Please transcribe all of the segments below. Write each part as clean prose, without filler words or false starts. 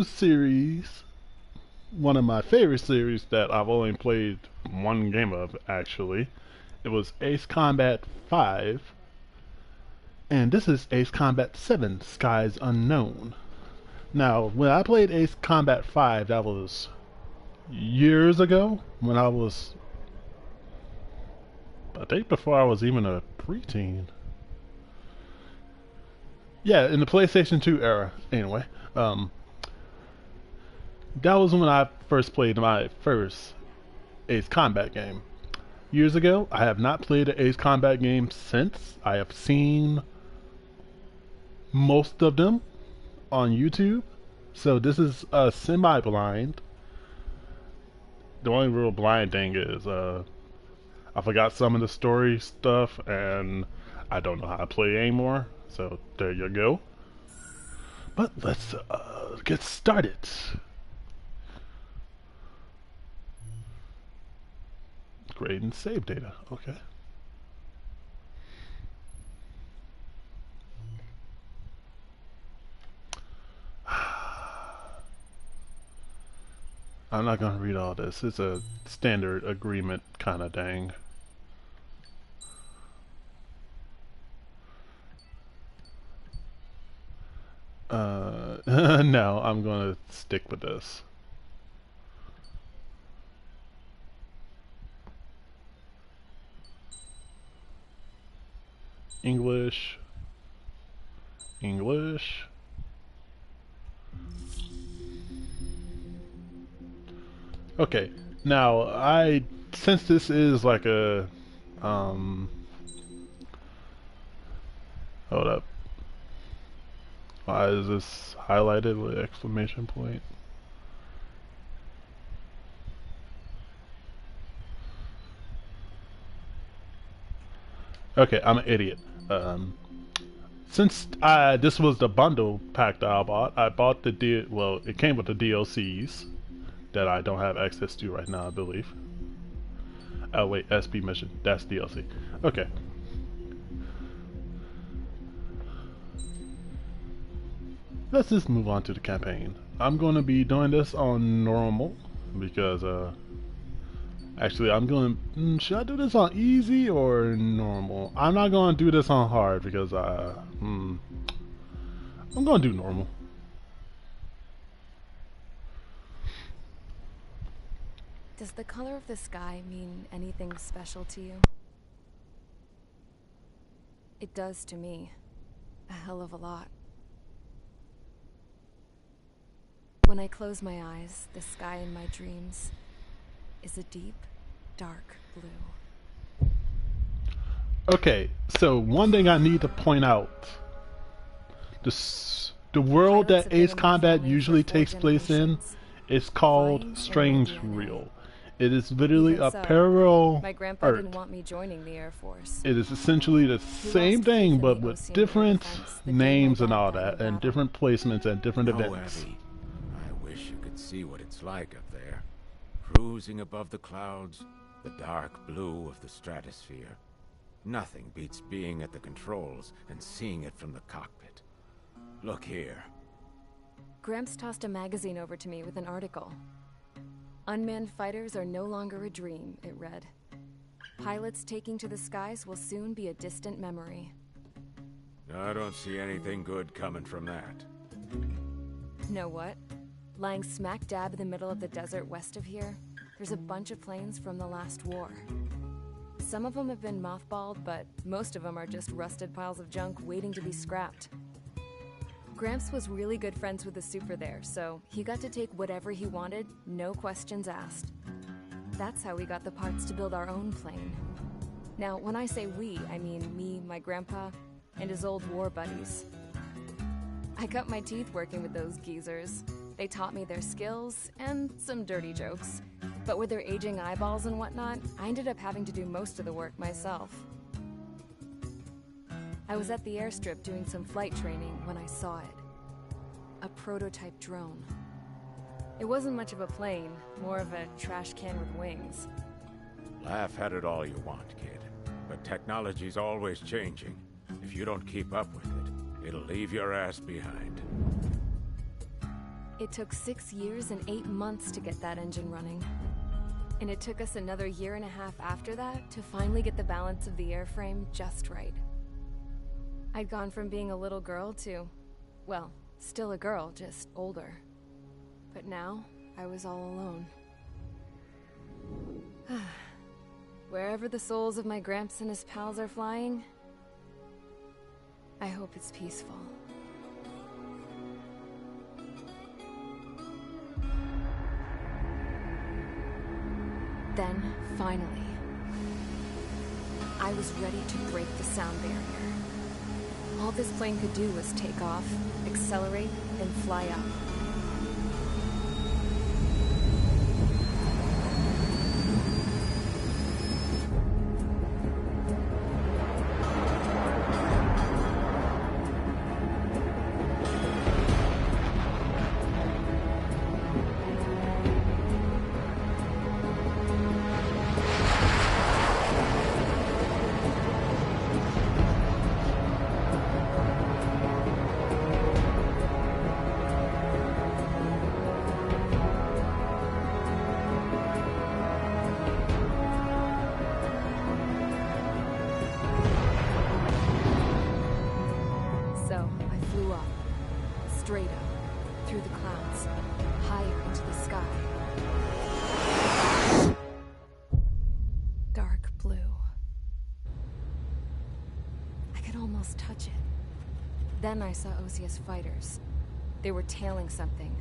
series, one of my favorite series that I've only played one game of actually. It was Ace Combat 5, and this is Ace Combat 7, Skies Unknown. Now, when I played Ace Combat 5, that was years ago, when I was, I think before I was even a preteen. Yeah, in the PlayStation 2 era, anyway. Um, that was when I first played my first Ace Combat game. Years ago, I have not played an Ace Combat game since. I have seen most of them on YouTube. So this is semi-blind. The only real blind thing is I forgot some of the story stuff and I don't know how to play anymore. So there you go. But let's get started. Grade and save data. Okay. I'm not gonna read all this. It's a standard agreement kind of thing. No, I'm gonna stick with this. English. English. Okay, now since this is like a hold up. Why is this highlighted with exclamation point? Okay, I'm an idiot. Since this was the bundle pack that I bought well, it came with the DLCs that I don't have access to right now, I believe. Oh wait, SP mission, that's DLC. Okay. Let's just move on to the campaign. I'm going to be doing this on normal because actually I'm going should I do this on easy or normal? I'm not going to do this on hard because I'm going to do normal. Does the color of the sky mean anything special to you? It does to me. A hell of a lot. When I close my eyes, the sky in my dreams is a deep, dark blue. Okay, so one thing I need to point out. The world that Ace Combat usually takes place in is called Strange Real. It is literally a parallel My grandpa Earth. didn't want me joining the Air Force. It is essentially the same thing, but with different names and all that, and different placements and different events. Abby, I wish you could see what it's like up there. Cruising above the clouds, the dark blue of the stratosphere. Nothing beats being at the controls and seeing it from the cockpit. Look here. Gramps tossed a magazine over to me with an article. Unmanned fighters are no longer a dream, it read. Pilots taking to the skies will soon be a distant memory. I don't see anything good coming from that. Know what? Lying smack dab in the middle of the desert west of here, there's a bunch of planes from the last war. Some of them have been mothballed, but most of them are just rusted piles of junk waiting to be scrapped. Gramps was really good friends with the super there, so he got to take whatever he wanted, no questions asked. That's how we got the parts to build our own plane. Now, when I say we, I mean me, my grandpa, and his old war buddies. I cut my teeth working with those geezers. They taught me their skills, and some dirty jokes. But with their aging eyeballs and whatnot, I ended up having to do most of the work myself. I was at the airstrip doing some flight training when I saw it. A prototype drone. It wasn't much of a plane, more of a trash can with wings. Laugh at it all you want, kid. But technology's always changing. If you don't keep up with it, it'll leave your ass behind. It took 6 years and 8 months to get that engine running. And it took us another 1.5 years after that to finally get the balance of the airframe just right. I'd gone from being a little girl to, well, still a girl, just older. But now, I was all alone. Wherever the souls of my Gramps and his pals are flying, I hope it's peaceful. Then, finally, I was ready to break the sound barrier. All this plane could do was take off, accelerate, and fly up. Straight up, through the clouds, higher into the sky. Dark blue. I could almost touch it. Then I saw Osius fighters. They were tailing something.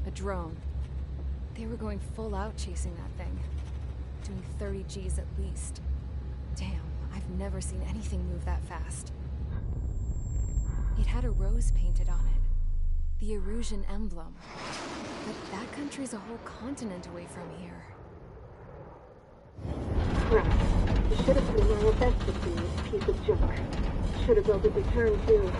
A drone. They were going full out chasing that thing. Doing 30 Gs at least. Damn, I've never seen anything move that fast. It had a rose painted on it. The Erusian emblem. But that country's a whole continent away from here. Right. You should have been doing your best to see this piece of junk. Should have built a return too.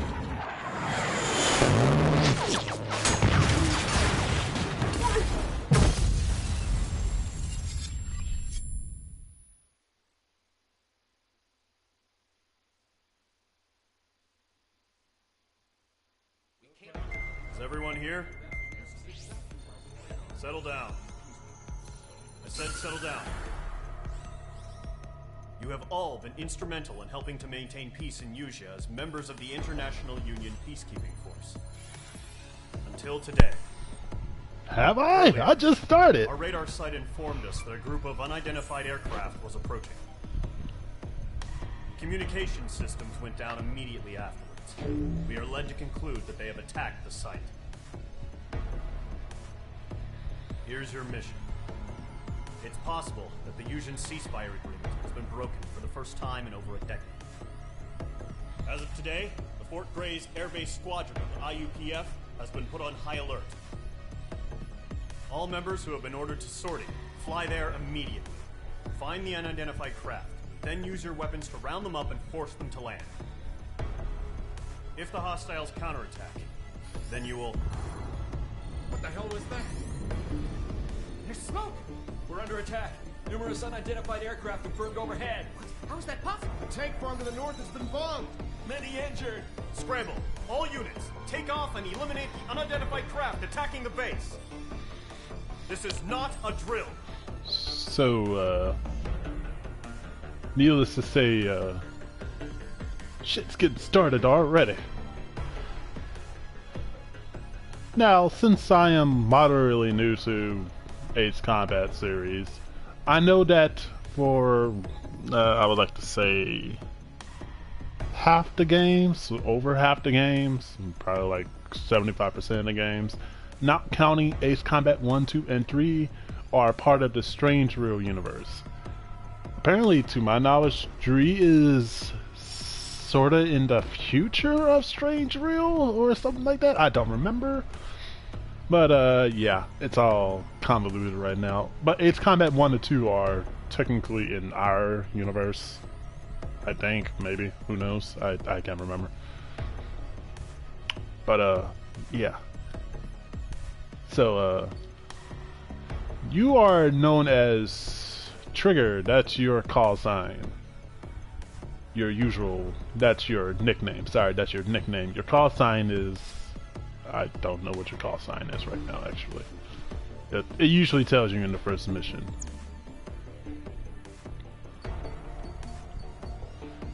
Is everyone here? Settle down. I said settle down. You have all been instrumental in helping to maintain peace in Usea as members of the International Union Peacekeeping Force. Until today. Have I? Earlier, I just started. Our radar site informed us that a group of unidentified aircraft was approaching. Communication systems went down immediately afterwards. We are led to conclude that they have attacked the site. Here's your mission. It's possible that the Usian ceasefire agreement has been broken for the first time in over a decade. As of today, the Fort Grays Air Base Squadron of the IUPF has been put on high alert. All members who have been ordered to sortie, fly there immediately. Find the unidentified craft, then use your weapons to round them up and force them to land. If the hostiles counterattack, then you will... What the hell was that? There's smoke! We're under attack. Numerous unidentified aircraft confirmed overhead. What? How is that possible? The tank farm to the north has been bombed. Many injured. Scramble! All units, take off and eliminate the unidentified craft attacking the base. This is not a drill. So, needless to say, shit's getting started already. Now, since I am moderately new to Ace Combat series, I know that for, I would like to say, half the games, over half the games, probably like 75% of the games, not counting Ace Combat 1, 2, and 3, are part of the Strange Real universe. Apparently, to my knowledge, Dree is sorta in the future of Strange Real or something like that. I don't remember. But yeah, it's all convoluted right now. But Ace Combat 1 and 2 are technically in our universe. I think, maybe. Who knows? I can't remember. But yeah. So you are known as Trigger. That's your call sign. Your usual, that's your nickname. Sorry, that's your nickname. Your call sign is I don't know what your call sign is right now, actually. It usually tells you in the first mission.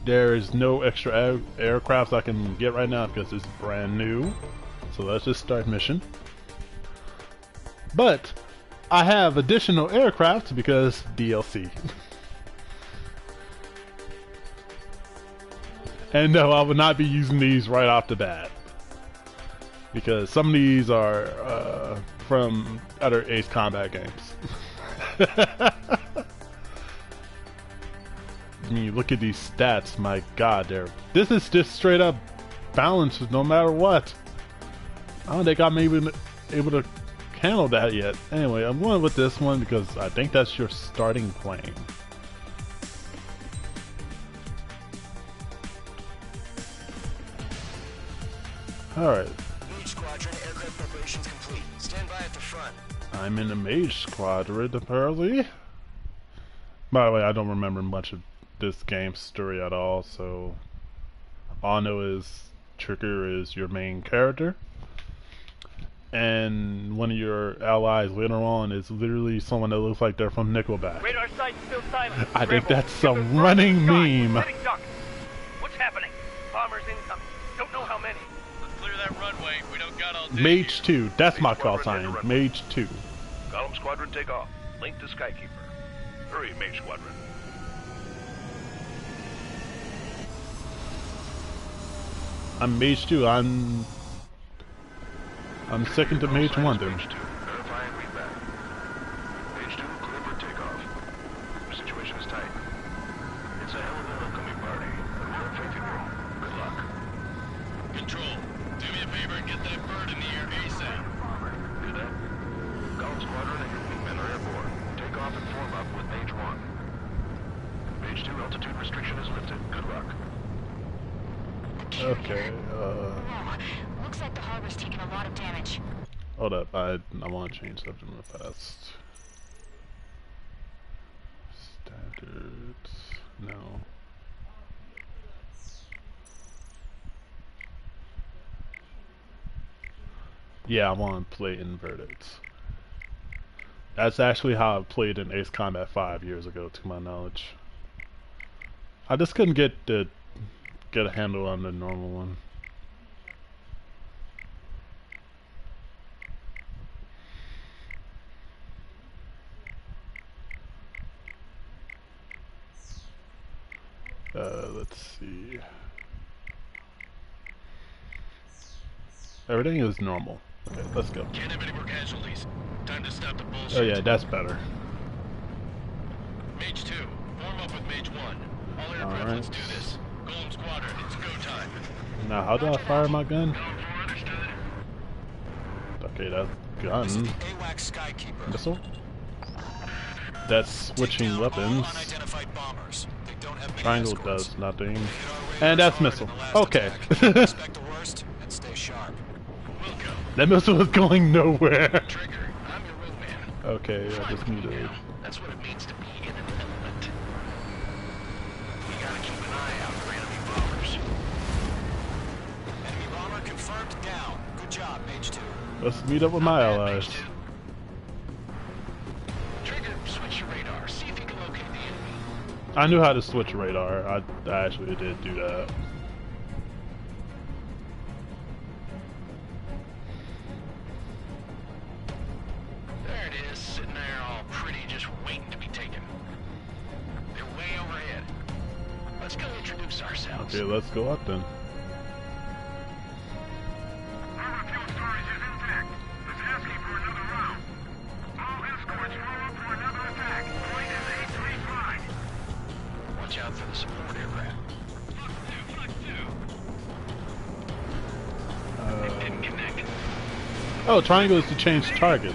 There is no extra aircrafts I can get right now because it's brand new. So let's just start mission. But I have additional aircraft because DLC. And no, I would not be using these right off the bat. Because some of these are from other Ace Combat games. When you look at these stats, my god, this is just straight up balanced no matter what. I don't think I'm even able to handle that yet. Anyway, I'm going with this one because I think that's your starting plane. Alright. Mage Squadron, aircraft preparations complete. Stand by at the front. I'm in the Mage Squadron, apparently. By the way, I don't remember much of this game's story at all, so all I know is Trigger is your main character. And one of your allies later on is literally someone that looks like they're from Nickelback. Radar site still silent. I think that's some running meme. What's happening? Bombers incoming. Don't know how many. Clear that runway. We don't got all day. Mage 2. That's my call sign. Mage 2. Column Squadron, take off. Link to Skykeeper. Hurry, Mage Squadron. I'm Mage 2. I'm second to Mage 1 then. Mage 2, verify and read back. Mage 2, clear for takeoff. The situation is tight. It's a hell of a welcoming party. We have faith in you. Good luck. Control, do me a favor and get that bird in the air ASAP. Do that. Column Squadron and your wingmen are airborne. Take off and form up with Mage 1. Mage 2, altitude restriction is lifted. Good luck. Okay, Looks like the harbor's taken a lot of damage. hold up, I want to change something real fast. Standards, no. Yeah, I want to play inverted. That's actually how I played in Ace Combat 5 years ago, to my knowledge. I just couldn't get a handle on the normal one. Let's see. Everything is normal. Okay, let's go. Can't have any more casualties. Time to stop the bullshit. Oh yeah, that's better. Mage 2, form up with Mage 1. All aircraft, let's do this. Golem Squadron, it's go time. Now, how do I fire my gun? Okay, that's gun. AWACS Skykeeper. Missile? That's switching weapons. Triangle does nothing. And that's missile. Okay. Expect the worst and stay sharp. That missile was going nowhere. Trigger, I'm your wingman. Okay, I just need to... That's what it means to be in an element. We gotta keep an eye out for enemy bombers. Enemy bomber confirmed down. Good job, Mage 2. Let's meet up with my allies. Trigger, switch your radar. See if you can locate the enemy. I knew how to switch radar. I actually did do that. There it is, sitting there all pretty, just waiting to be taken. They're way overhead. Let's go introduce ourselves. Okay, let's go up then. Our fuel storage is intact. It's asking for another round. All escorts roll up for another attack. Point is 835. Watch out for the support aircraft. Didn't connect. Oh, triangle is to change targets.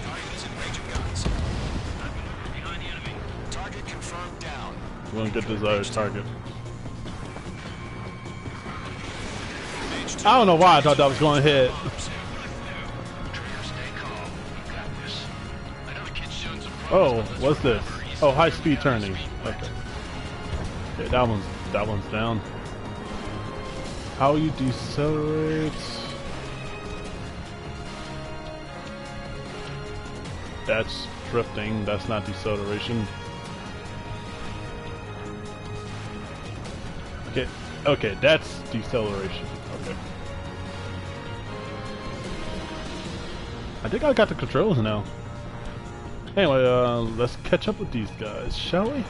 Target is in range of guns. Behind the enemy. Target confirmed down. You want to get desired target. I don't know why I thought that was going to hit. Oh, what's this? Oh, high speed turning. Okay. Okay, that one's down. How you decelerate? That's drifting, that's not deceleration. Okay, okay, that's deceleration. Okay. I think I got the controls now. Anyway, let's catch up with these guys, shall we?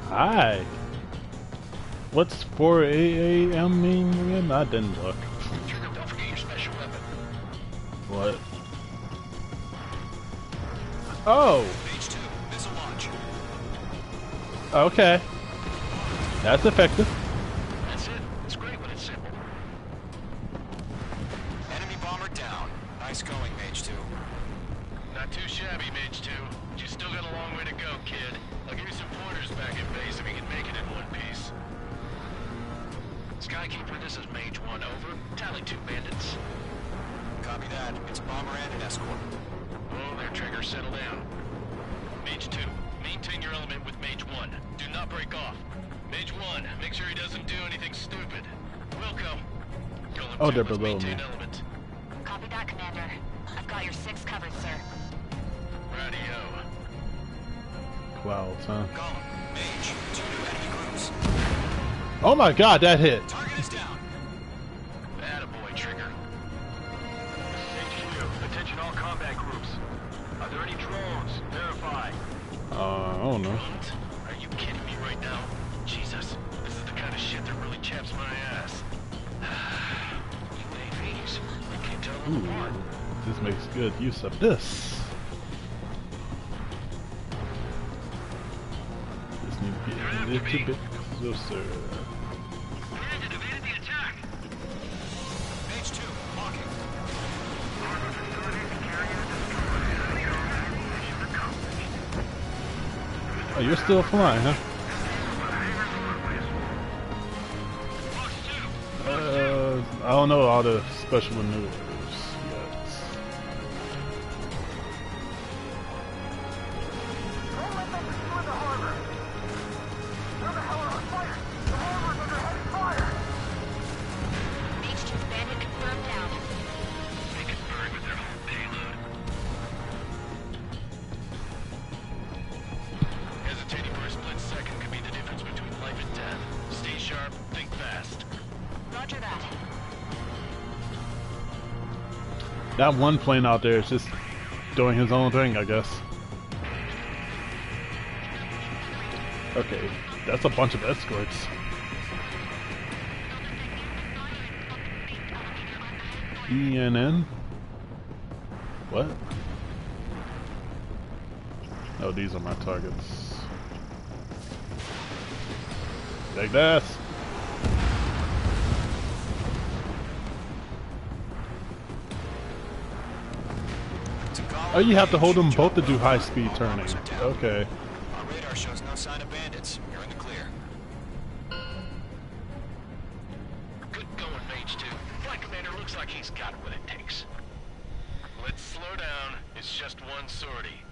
Hi. What's 4 a.m. mean again? I didn't look. Don't forget your special weapon. What? Oh! Page 2, missile launch. Okay. That's effective. That's it. It's great when it's simple. Enemy bomber down. Nice going, Mage 2. Not too shabby, Mage 2. But you still got a long way to go, kid. I'll give you some pointers back at base if you can make it in one piece. Skykeeper, this is Mage 1, over. Tally 2 bandits. Copy that. It's bomber and an escort. Whoa there, Trigger. Settle down. Mage 2, maintain your element with Mage 1. Do not break off. Mage 1, make sure he doesn't do anything stupid. Wilco. Golem Oh, 2, they're let's below maintain me. element. Copy that, Commander. I've got your 6 covered, sir. Radio. Clouds, huh? Golem, Mage, 2 new enemy groups. Oh my god, that hit! Target is down. Attaboy, Trigger. This is HQ. Attention all combat groups. Are there any drones? Verify. I don't know. Drones? Are you kidding me right now? Jesus, this is the kind of shit that really chaps my ass. UAVs. I can't tell them apart. Ooh, this makes good use of this. This needs to be a little bit closer. Brandon evaded the attack. Mage 2, locking. Oh, you're still flying, huh? I don't know all the special maneuvers yet. Mage 2's bandit confirmed down. They can burn with their whole payload. Hesitating for a split second could be the difference between life and death. Stay sharp, think fast. Roger that. That one plane out there is just doing his own thing, I guess. Okay, that's a bunch of escorts. ENN? What? Oh, these are my targets. Take that! Oh, you have to hold them both to do high-speed turning. Okay. Our radar shows no sign of bandits. You're in the clear. Good going, Mage 2. Flight Commander looks like he's got what it takes. Let's slow down. It's just one sortie.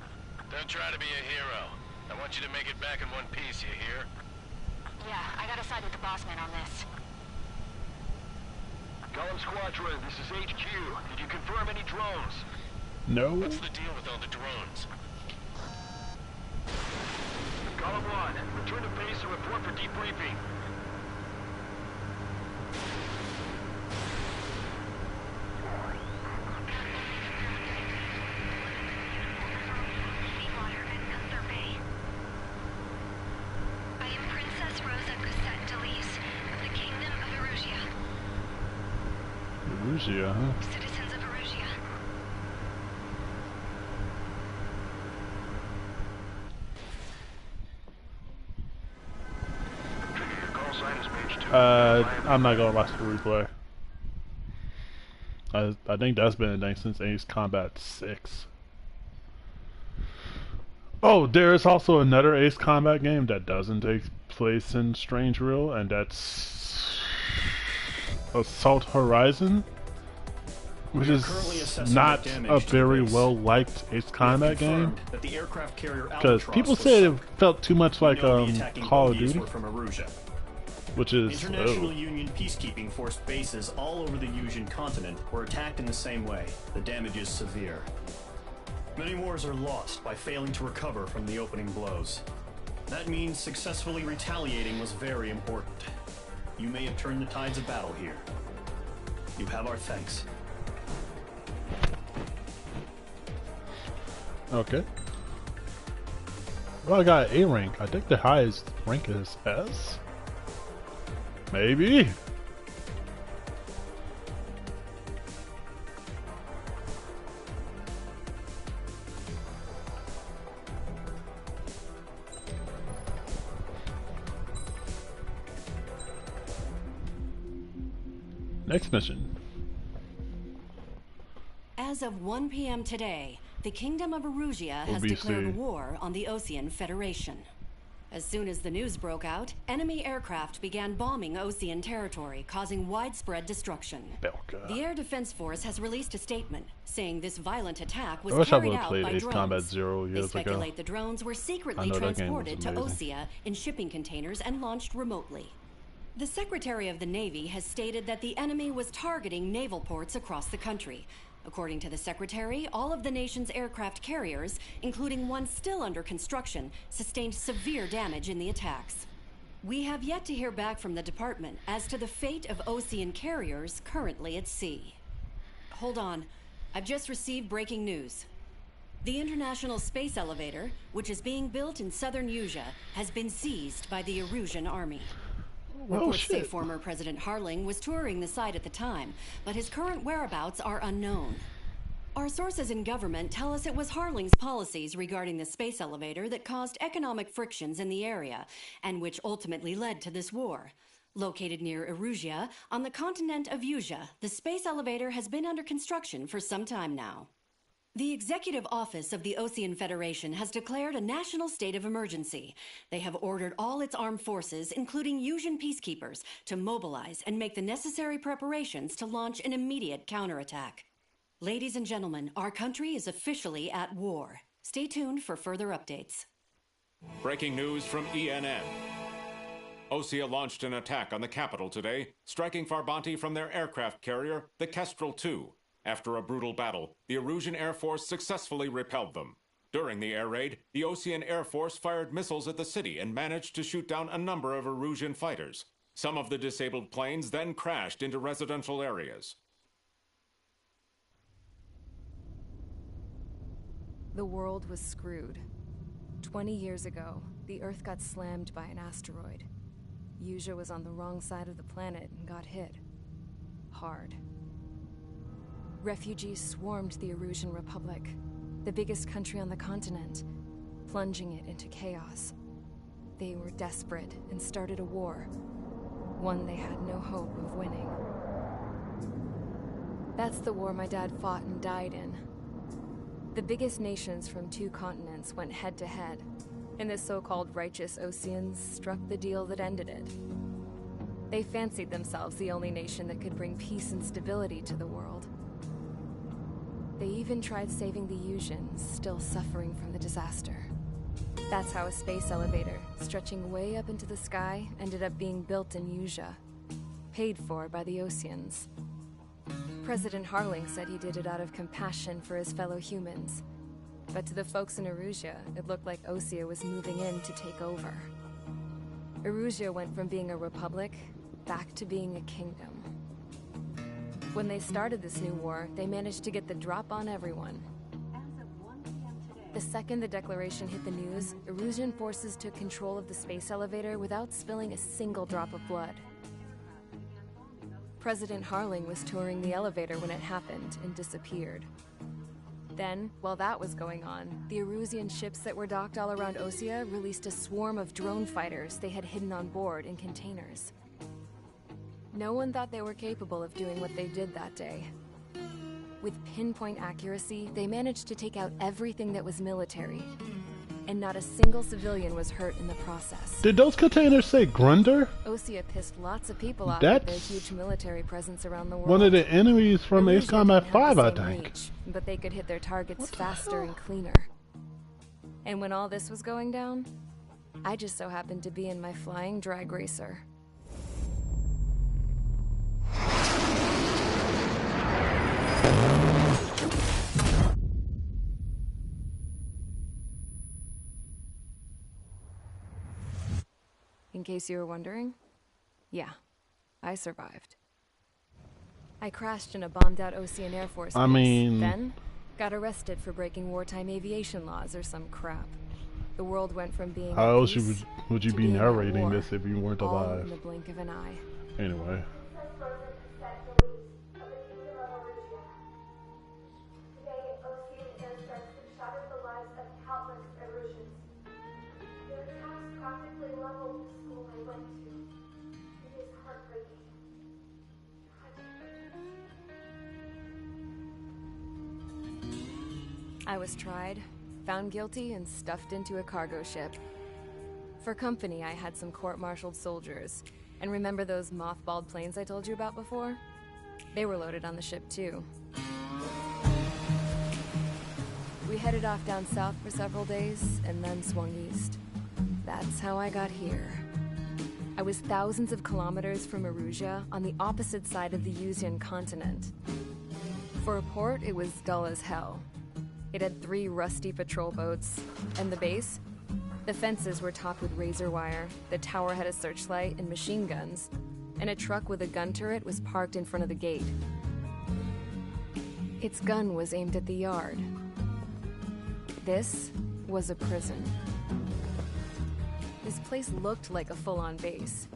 Don't try to be a hero. I want you to make it back in one piece, you hear? Yeah, I gotta side with the boss man on this. Golem Squadron, this is HQ. Did you confirm any drones? No. What's the deal with all the drones? Golem 1, return to base and report for debriefing. I am Princess Rosa Cosette Delise of the Kingdom of Erusia. Erusia, huh? Citizens of Erusia. I'm not gonna watch the replay. I think that's been a thing since Ace Combat 6. Oh, there is also another Ace Combat game that doesn't take place in Strange Real, and that's Assault Horizon, which is not a very well liked Ace Combat game, because people said it felt too much like Call of Duty. which is International Union peacekeeping force bases all over the Yusian continent were attacked in the same way. The damage is severe. Many wars are lost by failing to recover from the opening blows. That means successfully retaliating was very important. You may have turned the tides of battle here. You have our thanks. Okay. Well, I got A rank. I think the highest rank is S. Maybe. Next mission. As of 1 p.m. today, the Kingdom of Erusia has declared war on the Osean Federation. As soon as the news broke out, enemy aircraft began bombing Osean territory, causing widespread destruction. Belka. The Air Defense Force has released a statement saying this violent attack was I wish carried I out played by Ace drones. Combat 0 years They speculate ago. the drones were secretly I know that game was transported to amazing. Osea in shipping containers and launched remotely. The Secretary of the Navy has stated that the enemy was targeting naval ports across the country. According to the Secretary, all of the nation's aircraft carriers, including one still under construction, sustained severe damage in the attacks. We have yet to hear back from the department as to the fate of Osean carriers currently at sea. Hold on. I've just received breaking news. The International Space Elevator, which is being built in southern Yusia, has been seized by the Erusian army. Reports say former President Harling was touring the site at the time, but his current whereabouts are unknown. Our sources in government tell us it was Harling's policies regarding the space elevator that caused economic frictions in the area, and which ultimately led to this war. Located near Erusia, on the continent of Yusia, the space elevator has been under construction for some time now. The Executive Office of the Osean Federation has declared a national state of emergency. They have ordered all its armed forces, including Yusian peacekeepers, to mobilize and make the necessary preparations to launch an immediate counterattack. Ladies and gentlemen, our country is officially at war. Stay tuned for further updates. Breaking news from ENN. Osea launched an attack on the capital today, striking Farbanti from their aircraft carrier, the Kestrel II. After a brutal battle, the Erusian Air Force successfully repelled them. During the air raid, the Osean Air Force fired missiles at the city and managed to shoot down a number of Erusian fighters. Some of the disabled planes then crashed into residential areas. The world was screwed. 20 years ago, the Earth got slammed by an asteroid. Yusia was on the wrong side of the planet and got hit. Hard. Refugees swarmed the Erusian Republic, the biggest country on the continent, plunging it into chaos. They were desperate and started a war, one they had no hope of winning. That's the war my dad fought and died in. The biggest nations from 2 continents went head-to-head, and the so-called righteous Oseans struck the deal that ended it. They fancied themselves the only nation that could bring peace and stability to the world. They even tried saving the Yusians, still suffering from the disaster. That's how a space elevator, stretching way up into the sky, ended up being built in Yusia, paid for by the Oseans. President Harling said he did it out of compassion for his fellow humans. But to the folks in Erusia, it looked like Osea was moving in to take over. Erusia went from being a republic back to being a kingdom. When they started this new war, they managed to get the drop on everyone. The second the declaration hit the news, Erusian forces took control of the space elevator without spilling a single drop of blood. President Harling was touring the elevator when it happened and disappeared. Then, while that was going on, the Erusian ships that were docked all around Osea released a swarm of drone fighters they had hidden on board in containers. No one thought they were capable of doing what they did that day. With pinpoint accuracy, they managed to take out everything that was military. And not a single civilian was hurt in the process. Did those containers say Grunder? Osea pissed lots of people off That's with their huge military presence around the world. one of the enemies from Ace Combat 5, I think. Reach, but they could hit their targets faster and cleaner. And when all this was going down, I just so happened to be in my flying drag racer. In case you were wondering, yeah, I survived. I crashed in a bombed-out Ocean Air Force base. Then, got arrested for breaking wartime aviation laws or some crap. The world went from being how else would you be being narrating this if you weren't all alive? in the blink of an eye. Anyway. I was tried, found guilty, and stuffed into a cargo ship. For company, I had some court-martialed soldiers. And remember those mothballed planes I told you about before? They were loaded on the ship, too. We headed off down south for several days, and then swung east. That's how I got here. I was thousands of kilometers from Erusia, on the opposite side of the Yuzian continent. For a port, it was dull as hell. It had 3 rusty patrol boats. And the base? The fences were topped with razor wire, the tower had a searchlight and machine guns, and a truck with a gun turret was parked in front of the gate. Its gun was aimed at the yard. This was a prison. This place looked like a full-on base,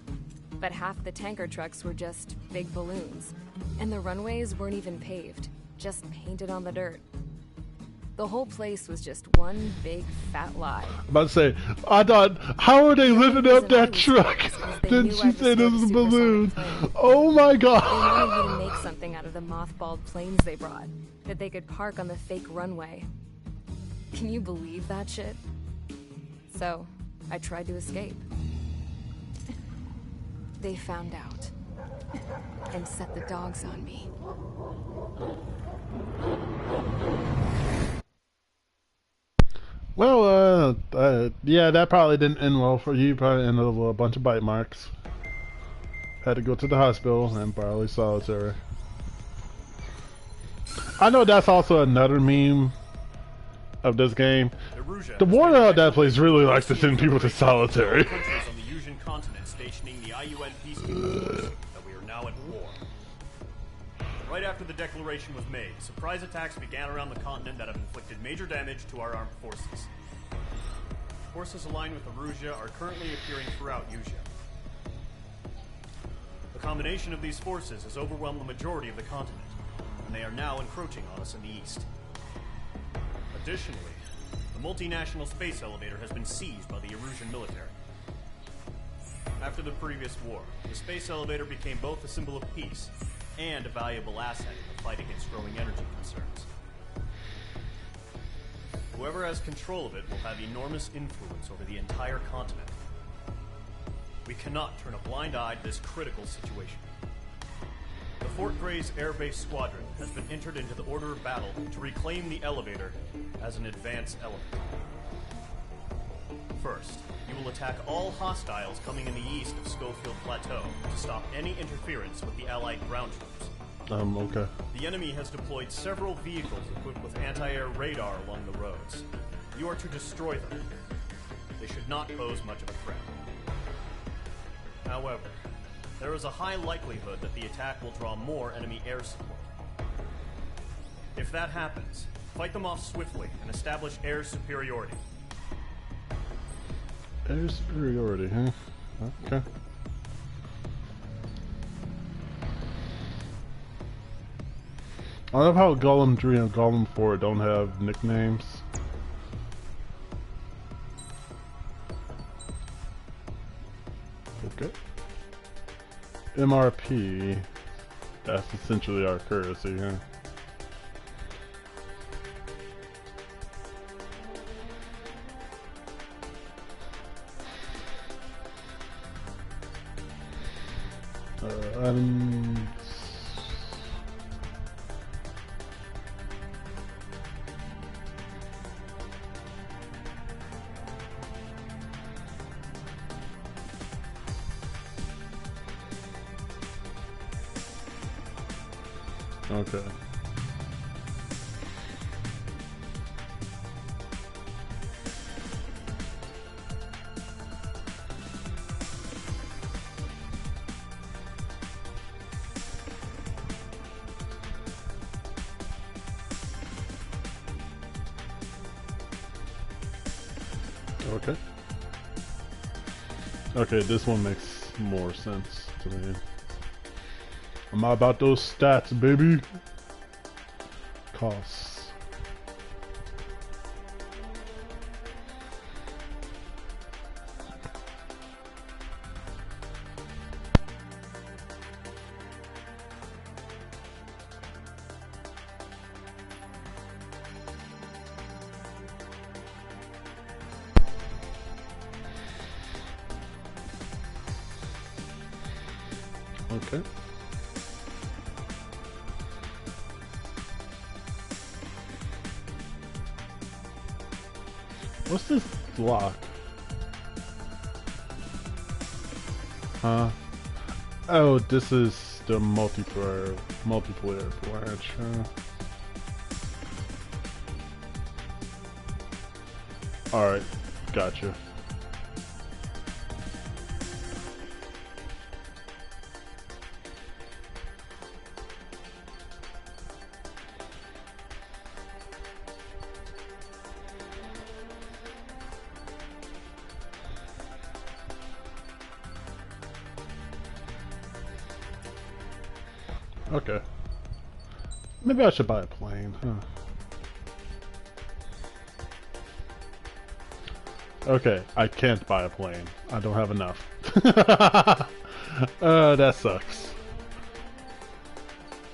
but half the tanker trucks were just big balloons, and the runways weren't even paved, just painted on the dirt. The whole place was just one big fat lie. I'm about to say, I thought, how are they lifting up that truck? Didn't she say this was a balloon? Oh my god! They wanted me to make something out of the mothballed planes they brought, that they could park on the fake runway. Can you believe that shit? So, I tried to escape. They found out. And set the dogs on me. Well, yeah, that probably didn't end well for you. Probably ended with a bunch of bite marks. Had to go to the hospital and probably solitary. I know that's also another meme of this game. The warden of that place really likes to send people to solitary. Countries on the Yuzian continent stationing the IUN peacekeeping force that we are now at war. Right after the declaration was made, surprise attacks began around the continent that have inflicted major damage to our armed forces. Forces aligned with Erusia are currently appearing throughout Yusia. The combination of these forces has overwhelmed the majority of the continent, and they are now encroaching on us in the east. Additionally, the multinational space elevator has been seized by the Erusian military. After the previous war, the space elevator became both a symbol of peace and a valuable asset in the fight against growing energy concerns. Whoever has control of it will have enormous influence over the entire continent. We cannot turn a blind eye to this critical situation. The Fort Gray's Air Base Squadron has been entered into the order of battle to reclaim the elevator as an advance element. First, you will attack all hostiles coming in the east of Schofield Plateau to stop any interference with the Allied ground troops. Okay. The enemy has deployed several vehicles equipped with anti-air radar along the roads. You are to destroy them. They should not pose much of a threat. However, there is a high likelihood that the attack will draw more enemy air support. If that happens, fight them off swiftly and establish air superiority. Air superiority, huh? Okay. I love how Golem 3 and Golem 4 don't have nicknames. Okay. MRP. That's essentially our currency, huh? Items. Okay. Okay. Okay, this one makes more sense to me. I'm all about those stats, baby. Costs. Okay. What's this lock? Huh? Oh, this is the multiplayer branch. Alright, gotcha. Okay. Maybe I should buy a plane, huh? Okay, I can't buy a plane. I don't have enough. That sucks.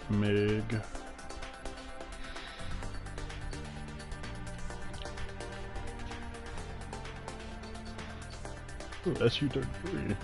MiG. Ooh, SU-33.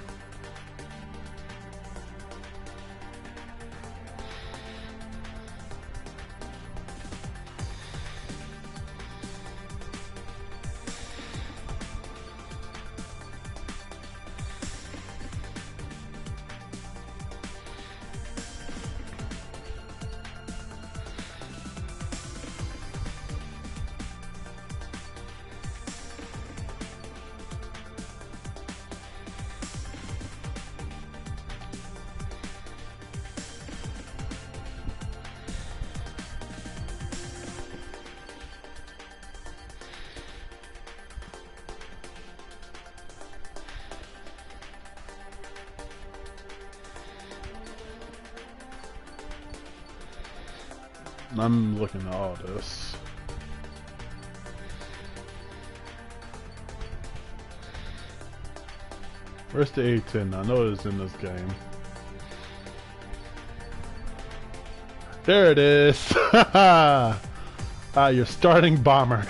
I'm looking at all this. Where's the A-10? I know it's in this game. There it is! Your starting bomber.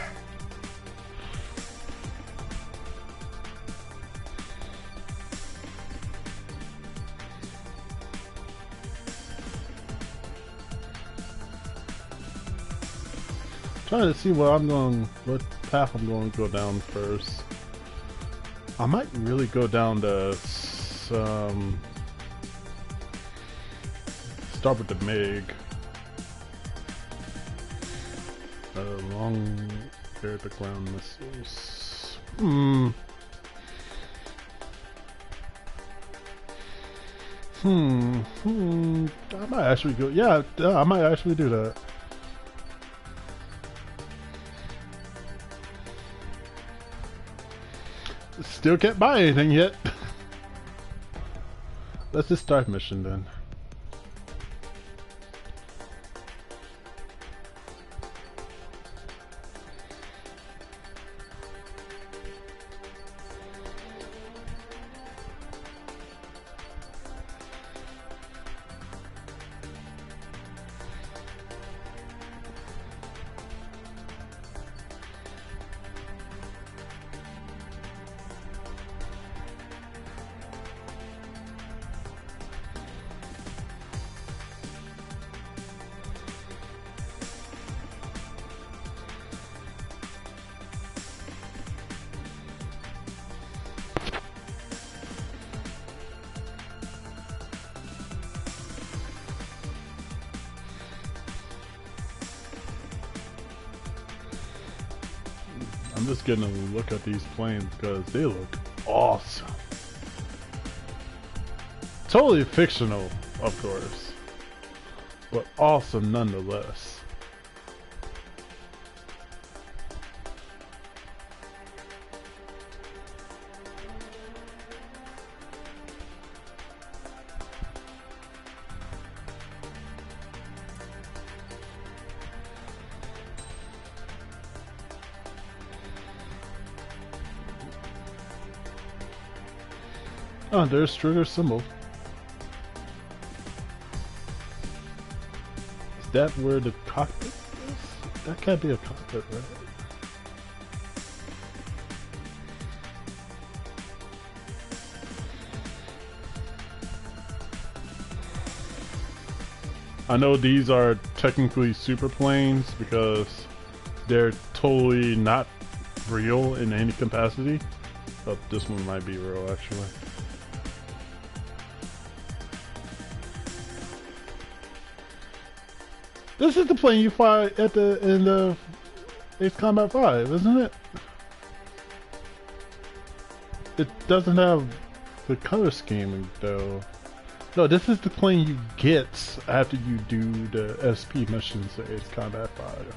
Trying to see what path I'm going to go down first. I might really go down the start with the MiG. Long air-to-ground missiles. I might actually go. Yeah, I might actually do that. Still can't buy anything yet. Let's just start mission then. I'm just getting a look at these planes because they look awesome. Totally fictional, of course, but awesome nonetheless. Oh, there's trigger symbol. Is that where the cockpit is? That can't be a cockpit, right? I know these are technically super planes because they're totally not real in any capacity, but this one might be real actually. This is the plane you fly at the end of Ace Combat 5, isn't it? It doesn't have the color scheme though. No, this is the plane you get after you do the SP missions at Ace Combat 5.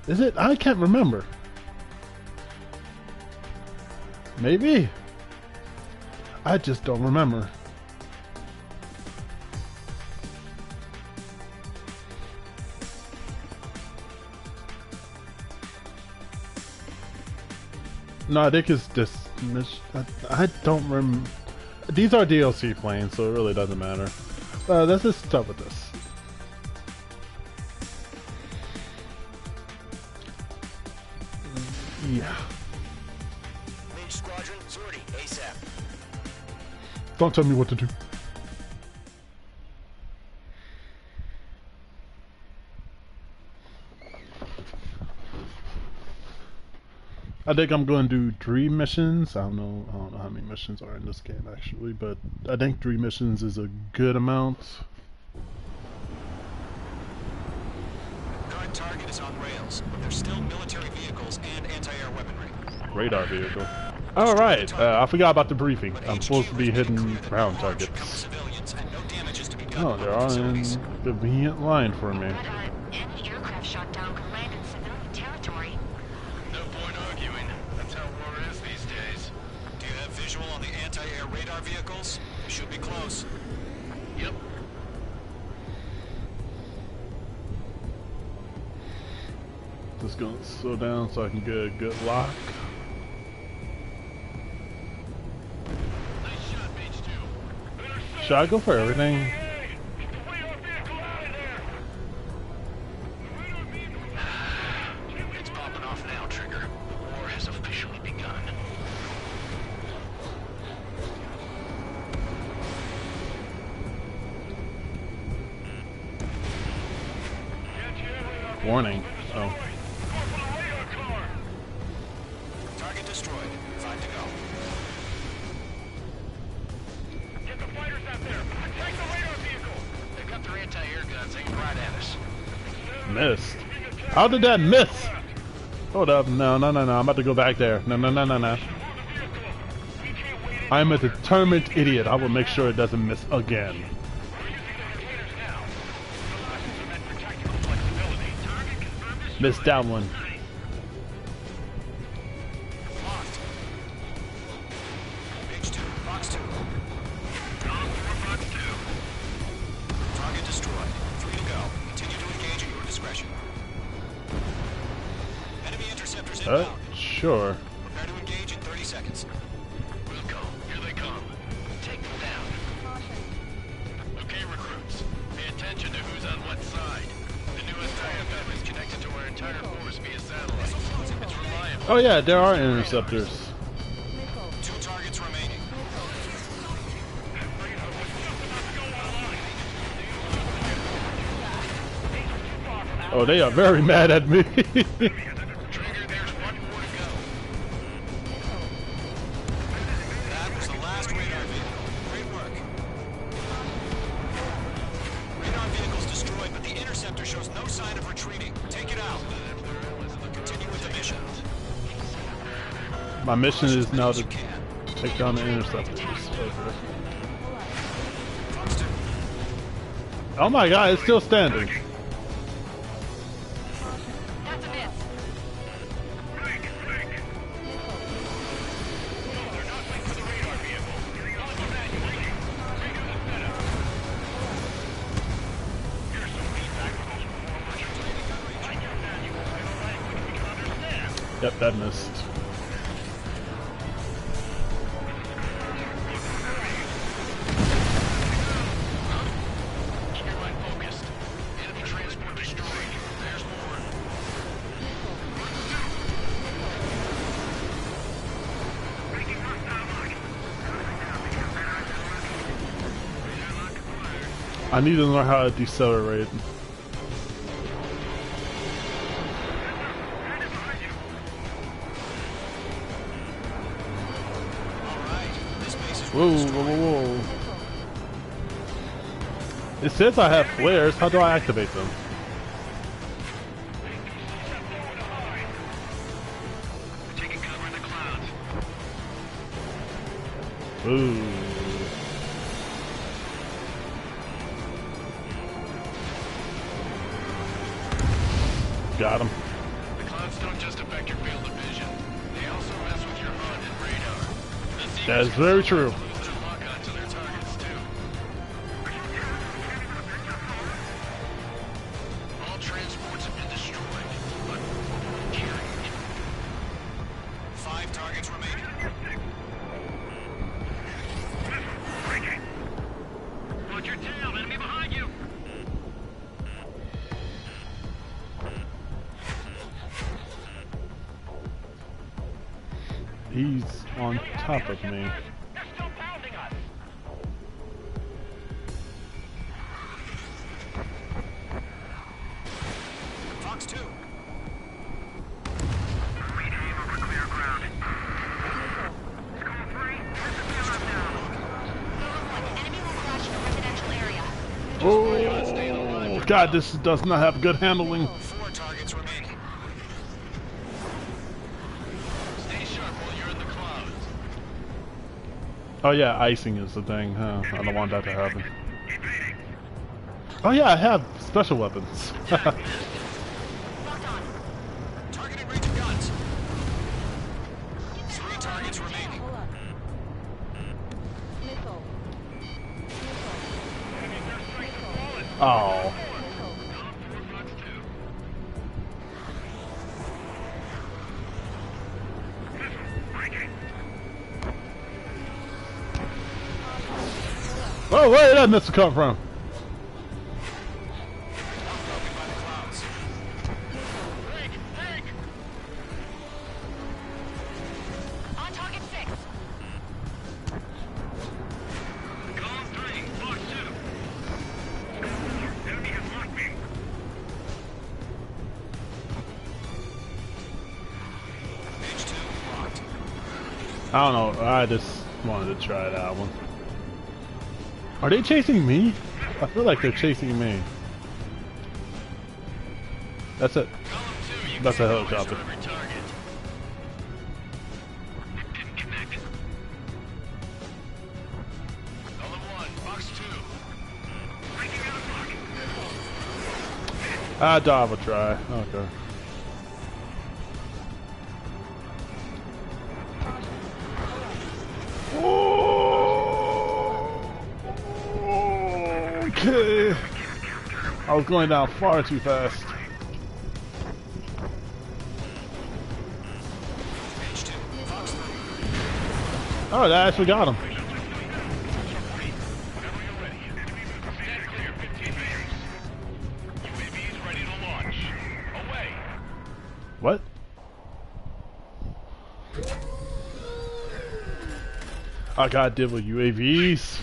Is it? I can't remember. Maybe. I just don't remember. No, I think it's this. I don't remember. These are DLC planes, so it really doesn't matter. Let's just start with this. Yeah. Lynch Squadron, Zordy, ASAP. Don't tell me what to do. I think I'm going to do 3 missions. I don't know how many missions are in this game actually, but I think 3 missions is a good amount. Current target is on rails, but there's still military vehicles and anti-air weaponry. Radar vehicle. Alright, I forgot about the briefing. I'm supposed to be hitting ground targets. Oh, they're all in convenient line for me. Any aircraft shot down could land in civilian territory. No point arguing. That's how war is these days. Do you have visual on the anti-air radar vehicles? They should be close. Yep. Just gonna slow down so I can get a good lock. Nice shot, Mage 2. Should I go for everything? It's popping off now, Trigger. The war has officially begun. Warning. Oh. Target destroyed. 5 to go. Get the fighters out there! Attack the radar vehicle! They've got their anti-air guns aimed right at us. Missed. How did that miss? Hold up. No. I'm about to go back there. No. I'm a determined idiot. I will make sure it doesn't miss again. Missed that one. Mage 2. Fox 2. Target destroyed. 3 to go. Continue to engage at your discretion. Enemy interceptors inbound. Sure. Prepare to engage in 30 seconds. We'll go. Here they come. Take them down. Okay, recruits. Pay attention to who's on what side. The newest IFF is connected to our entire force via satellite. It's reliable. Oh yeah, there are interceptors. 2 targets remaining. Oh, they are very mad at me. Trigger, there's 1 more to go. That was the last radar vehicle. Great work. Radar vehicle's destroyed, but the interceptor shows no sign of retreating. Take it out. Continue with the mission. My mission is now to take down the interceptors. Okay. Oh my god, it's still standing. That's a miss. Yep, that missed. I need to learn how to decelerate. Whoa, whoa, whoa, whoa. It says I have flares. How do I activate them? Ooh. Got him. The clouds don't just affect your field of vision. They also mess with your HUD and radar. That is very true. Lock onto their targets too. All transports have been destroyed, but carried. 5 targets remaining. Watch your tail, enemy behind you! He's on top of me. They're still pounding us! Fox 2. Aim over clear ground. Skull 3, disappear up now. Enemy will crash in a residential area. Oh, God, this does not have good handling. 4 targets remaining. Stay sharp while you're in the clouds. Oh yeah, icing is the thing, huh? I don't want that to happen. Oh yeah, I have special weapons. Targeting range of guns. 3 targets remaining. Oh. Oh, where did that missile come from? On target 6. Column 3, Fox 2. Enemy has locked me. H2 locked. I don't know, I just wanted to try that one. Are they chasing me? I feel like they're chasing me. That's it. That's a helicopter. I dive a try. Okay. Okay. I was going down far too fast. Oh, that actually got him. What? I got deal with UAVs.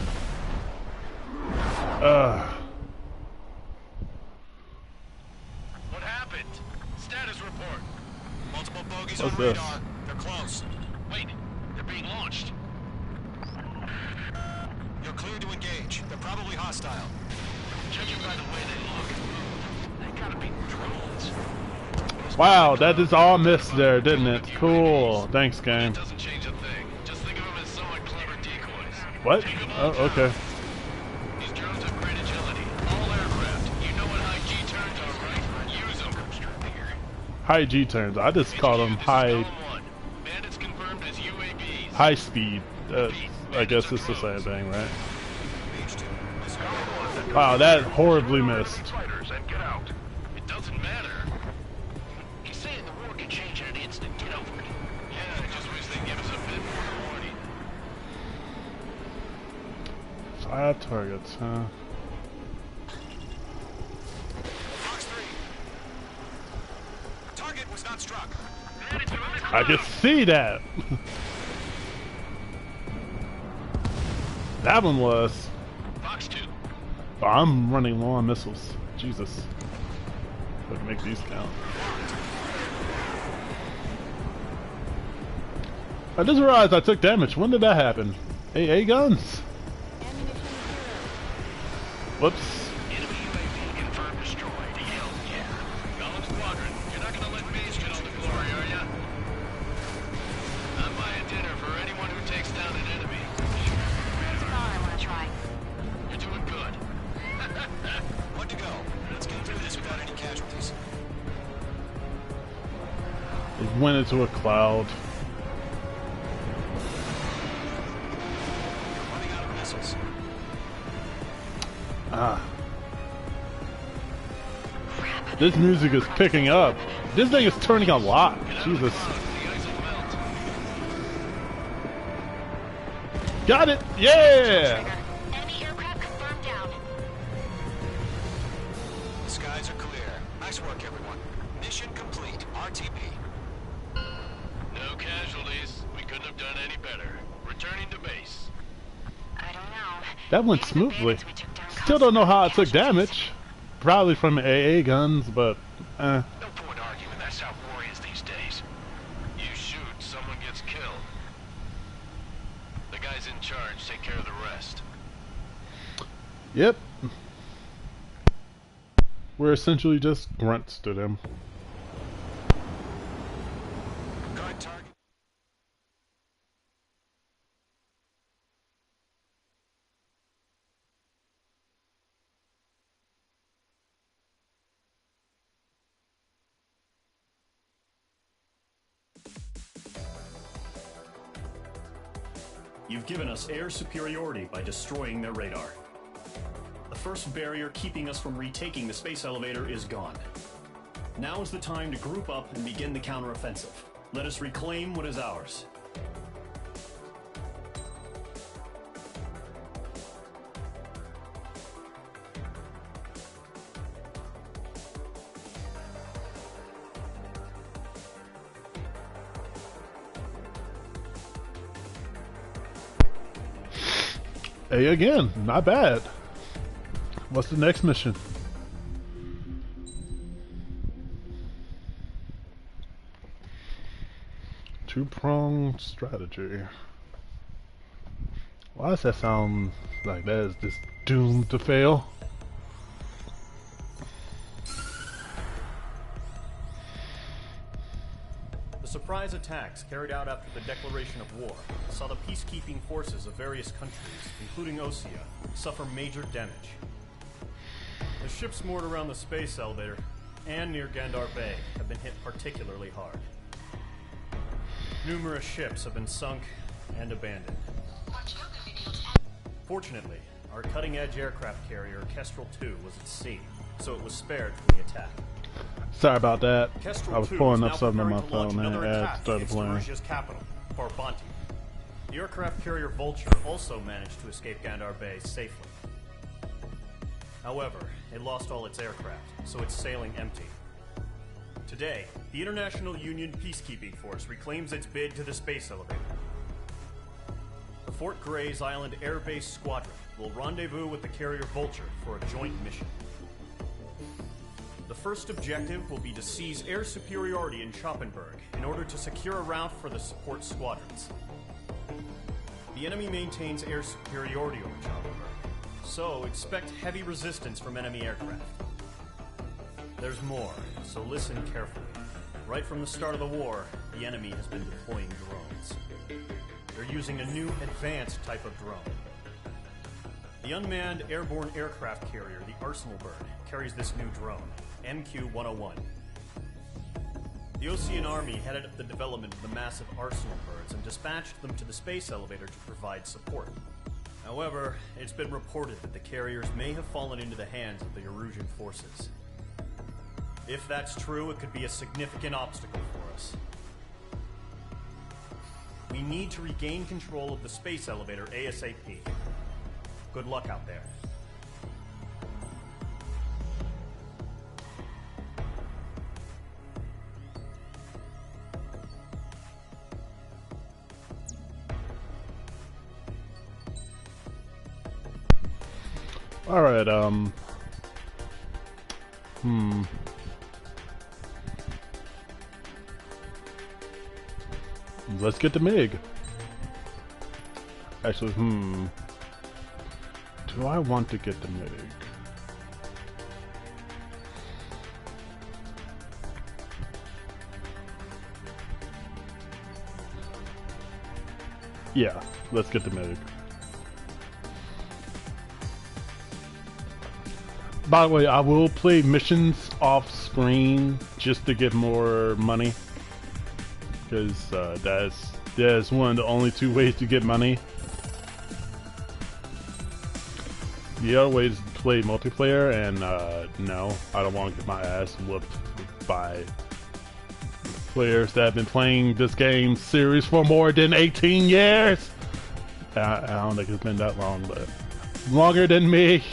What happened? Status report. Multiple bogies What's on this? radar. They're close. Wait, they're being launched. You're cleared to engage. They're probably hostile. Judging by the way they look, they gotta be drones. Wow, that is all missed there, didn't it? Cool. Thanks, game. Doesn't change a thing. Just think of them as somewhat clever decoys. What? Oh, okay. These drones have great agility. All aircraft. You know what high G turns are, right? Use them. High G turns. I just call them high. Bandits confirmed as UAVs. High speed. I guess it's the same thing, right? Wow, that horribly missed. It doesn't matter. He's saying the war can change in an instant. Get over it. Yeah, I just wish they'd give us a bit more warning. 5 targets, huh? Fox 3. Target was not struck. I can see that. That one was. Fox 2. I'm running low on missiles. Jesus. Let's make these count. I just realized I took damage. When did that happen? AA guns? Whoops. Enemy UAV confirmed destroyed. Hell yeah. Golem Squadron, you're not gonna let base get all the glory, are ya? I'm buying dinner for anyone who takes down an enemy. It's a bar I want to try. You're doing good. One to go. Let's get through this without any casualties. It went into a cloud. Running out of missiles. Ah. This music is picking up. This thing is turning a lot. Jesus. Got it! Yeah! Enemy aircraft confirmed down. The skies are clear. Nice work, everyone. Mission complete. RTB. No casualties. We couldn't have done any better. Returning to base. I don't know. That went smoothly. Still don't know how I took damage. Probably from AA guns, but No point arguing. That's how war is these days. You shoot, someone gets killed. The guys in charge take care of the rest. Yep. We're essentially just grunts to them. Guard target. You've given us air superiority by destroying their radar. The first barrier keeping us from retaking the space elevator is gone. Now is the time to group up and begin the counteroffensive. Let us reclaim what is ours. A again, not bad. What's the next mission? Two-pronged strategy. Why does that sound like that is just doomed to fail? The surprise attacks carried out after the declaration of war saw the peacekeeping forces of various countries, including Osea, suffer major damage. The ships moored around the space elevator and near Gandar Bay have been hit particularly hard. Numerous ships have been sunk and abandoned. Fortunately, our cutting-edge aircraft carrier, Kestrel 2, was at sea, so it was spared from the attack. Sorry about that. Kestrel I was 2 pulling is up now something on my preparing to launch phone and another it attack started against playing. Mauritius capital, Farbanti. The aircraft carrier Vulture also managed to escape Gandar Bay safely. However, it lost all its aircraft, so it's sailing empty. Today, the International Union Peacekeeping Force reclaims its bid to the space elevator. The Fort Grays Island Air Base Squadron will rendezvous with the carrier Vulture for a joint mission. The first objective will be to seize air superiority in Schoppenberg in order to secure a route for the support squadrons. The enemy maintains air superiority over Schoppenberg, so expect heavy resistance from enemy aircraft. There's more, so listen carefully. Right from the start of the war, the enemy has been deploying drones. They're using a new advanced type of drone. The unmanned airborne aircraft carrier, the Arsenal Bird, carries this new drone, MQ-101. The Osean Army headed up the development of the massive Arsenal Birds and dispatched them to the space elevator to provide support. However, it's been reported that the carriers may have fallen into the hands of the Erusian forces. If that's true, it could be a significant obstacle for us. We need to regain control of the space elevator ASAP. Good luck out there. Alright, let's get the MiG. Actually, do I want to get the MiG? Yeah, let's get the MiG. By the way, I will play missions off screen just to get more money, because that's one of the only two ways to get money. The other way is to play multiplayer, and no, I don't want to get my ass whooped by players that have been playing this game series for more than 18 years. I don't think it's been that long, but longer than me.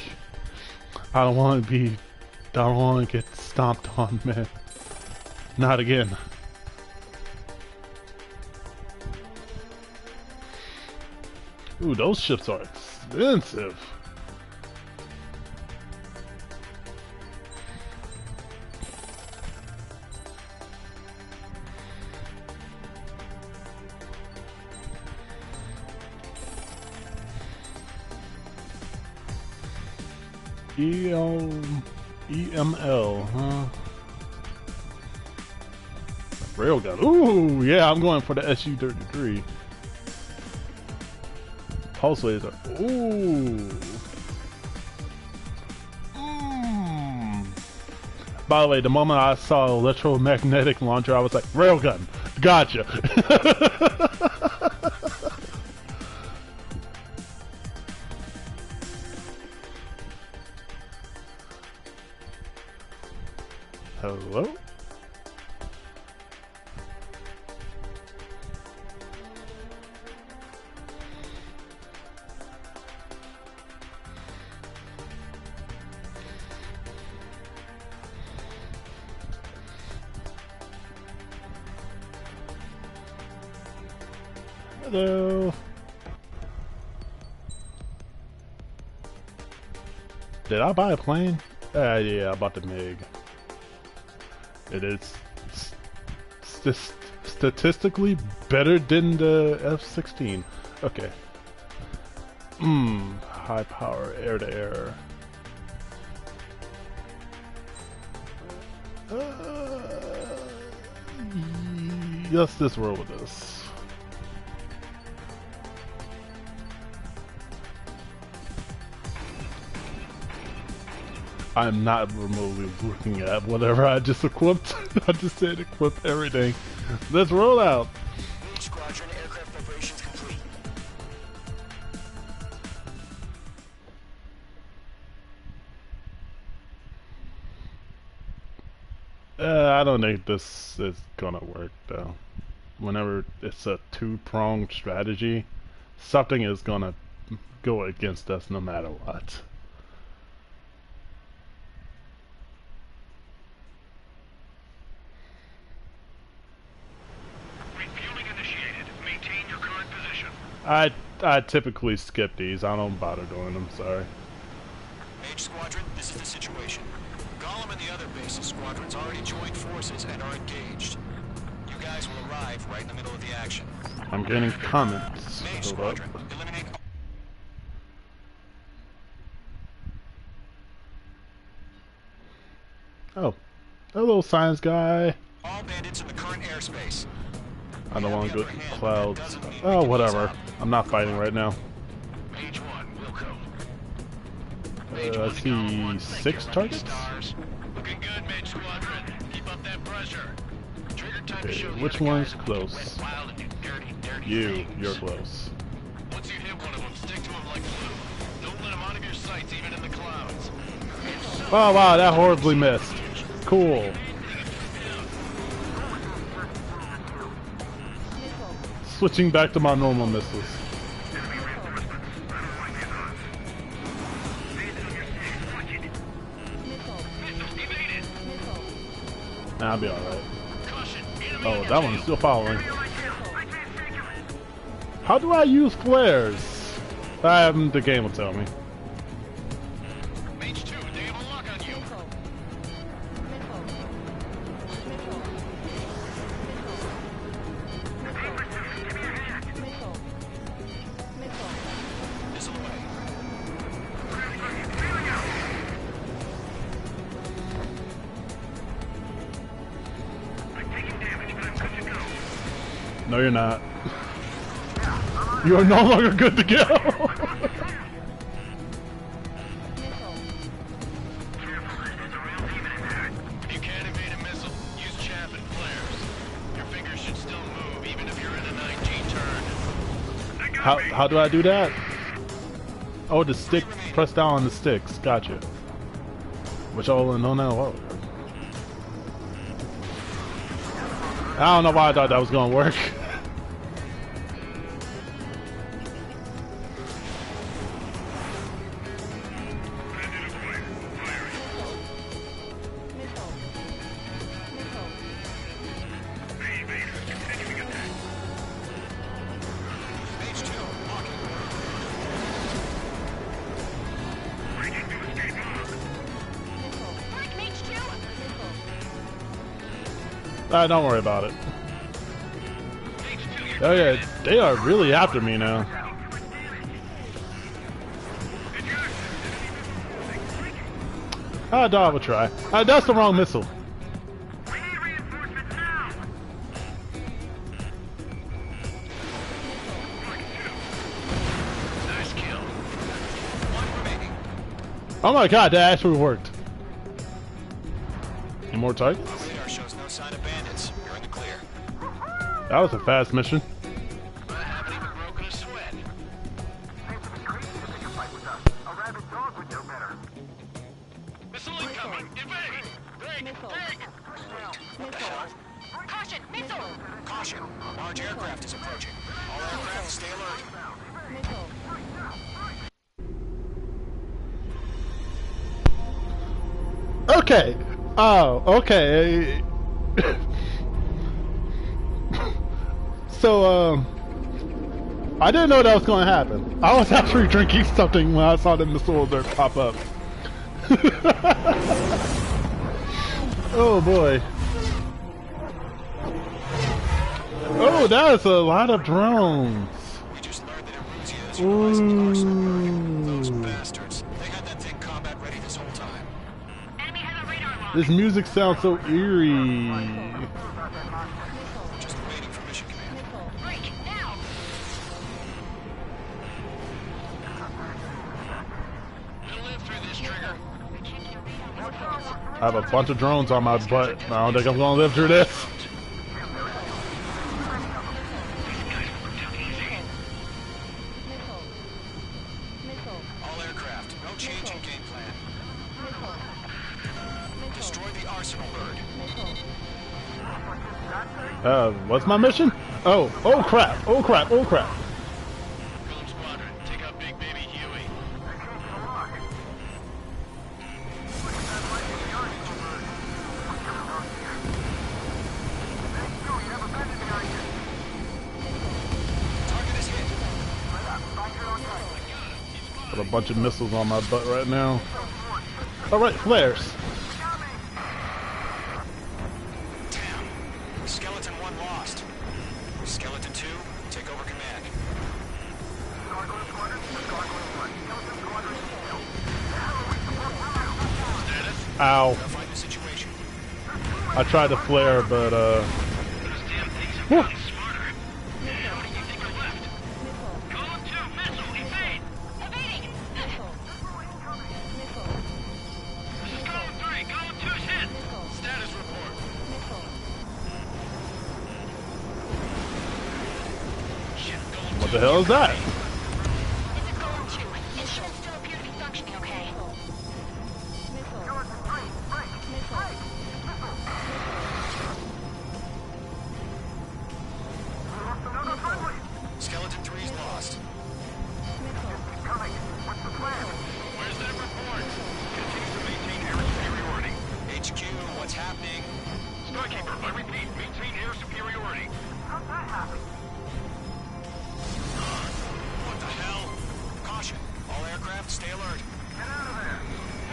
I don't want to get stomped on, man. Not again. Ooh, those ships are expensive. EML, huh? Railgun. Ooh, yeah, I'm going for the SU-33. Pulse laser. Ooh. By the way, the moment I saw electromagnetic launcher, I was like, railgun. Gotcha. Hello? Hello? Did I buy a plane? Yeah, I bought the MiG. It is statistically better than the F-16. Okay. High power, air to air. Let's just roll with this. I'm not remotely looking at whatever I just equipped. I just said equip everything. Let's roll out. Squadron aircraft preparations complete. I don't think this is gonna work though. Whenever it's a two-pronged strategy, something is gonna go against us no matter what. I typically skip these. I don't bother doing them, sorry. Mage Squadron, this is the situation. Gollum and the other bases squadrons already joined forces and are engaged. You guys will arrive right in the middle of the action. I'm getting comments. Mage Squadron, eliminate... Oh. Hello, science guy. All bandits in the current airspace. I don't want to go through clouds. Oh, whatever. I'm not fighting right now. I see 6 targets? Okay, which one's close? You're close. Once you hit one of them, stick to him like glue. Don't let him out of your sights, even in the clouds. Oh, wow, that horribly missed. Cool. Switching back to my normal missiles. Nah, I'll be alright. Oh, that one's still following. How do I use flares? The game will tell me. No, you're not. You are no longer good to go. How do I do that? Oh, the stick. Press down on the sticks. Gotcha. Which I don't know. I don't know why I thought that was gonna work. Don't worry about it. Oh yeah, they are really after me now. I thought I would try. That's the wrong missile. Oh my god, that actually worked. Any more targets? That was a fast mission. I haven't even broken a sweat. A rabid dog would know better. Missile incoming! Evade! Break! What the hell? Caution! Missile! Caution! Large aircraft is approaching. All aircraft stay alert. Okay. Oh, okay. So, I didn't know that was going to happen. I was actually drinking something when I saw the missile alert pop up. Oh boy. Oh, that is a lot of drones. We just learned that Eruzia is utilizing the arsenal. Those bastards. They had that thing combat ready this whole time. Enemy has a radar lock. This music sounds so eerie. I have a bunch of drones on my butt. I don't think I'm gonna live through this. All aircraft, no change in game plan. Destroy the arsenal bird. What's my mission? Oh crap, oh crap, oh crap. Golem Squadron, take out Big Baby Huey. Got a bunch of missiles on my butt right now. Alright, flares. Damn. Skeleton 1 lost. Skeleton 2, take over command. Ow. Find the situation. I tried to flare, but whew. What the hell is that? This is Golem 2. It should still appear to be functioning okay. Skeleton 3's lost. Where's that report? Continues to maintain air superiority. HQ, what's happening? Skykeeper, I repeat, maintain air superiority. How's that happen? What the hell? Caution. All aircraft, stay alert. Get out of there.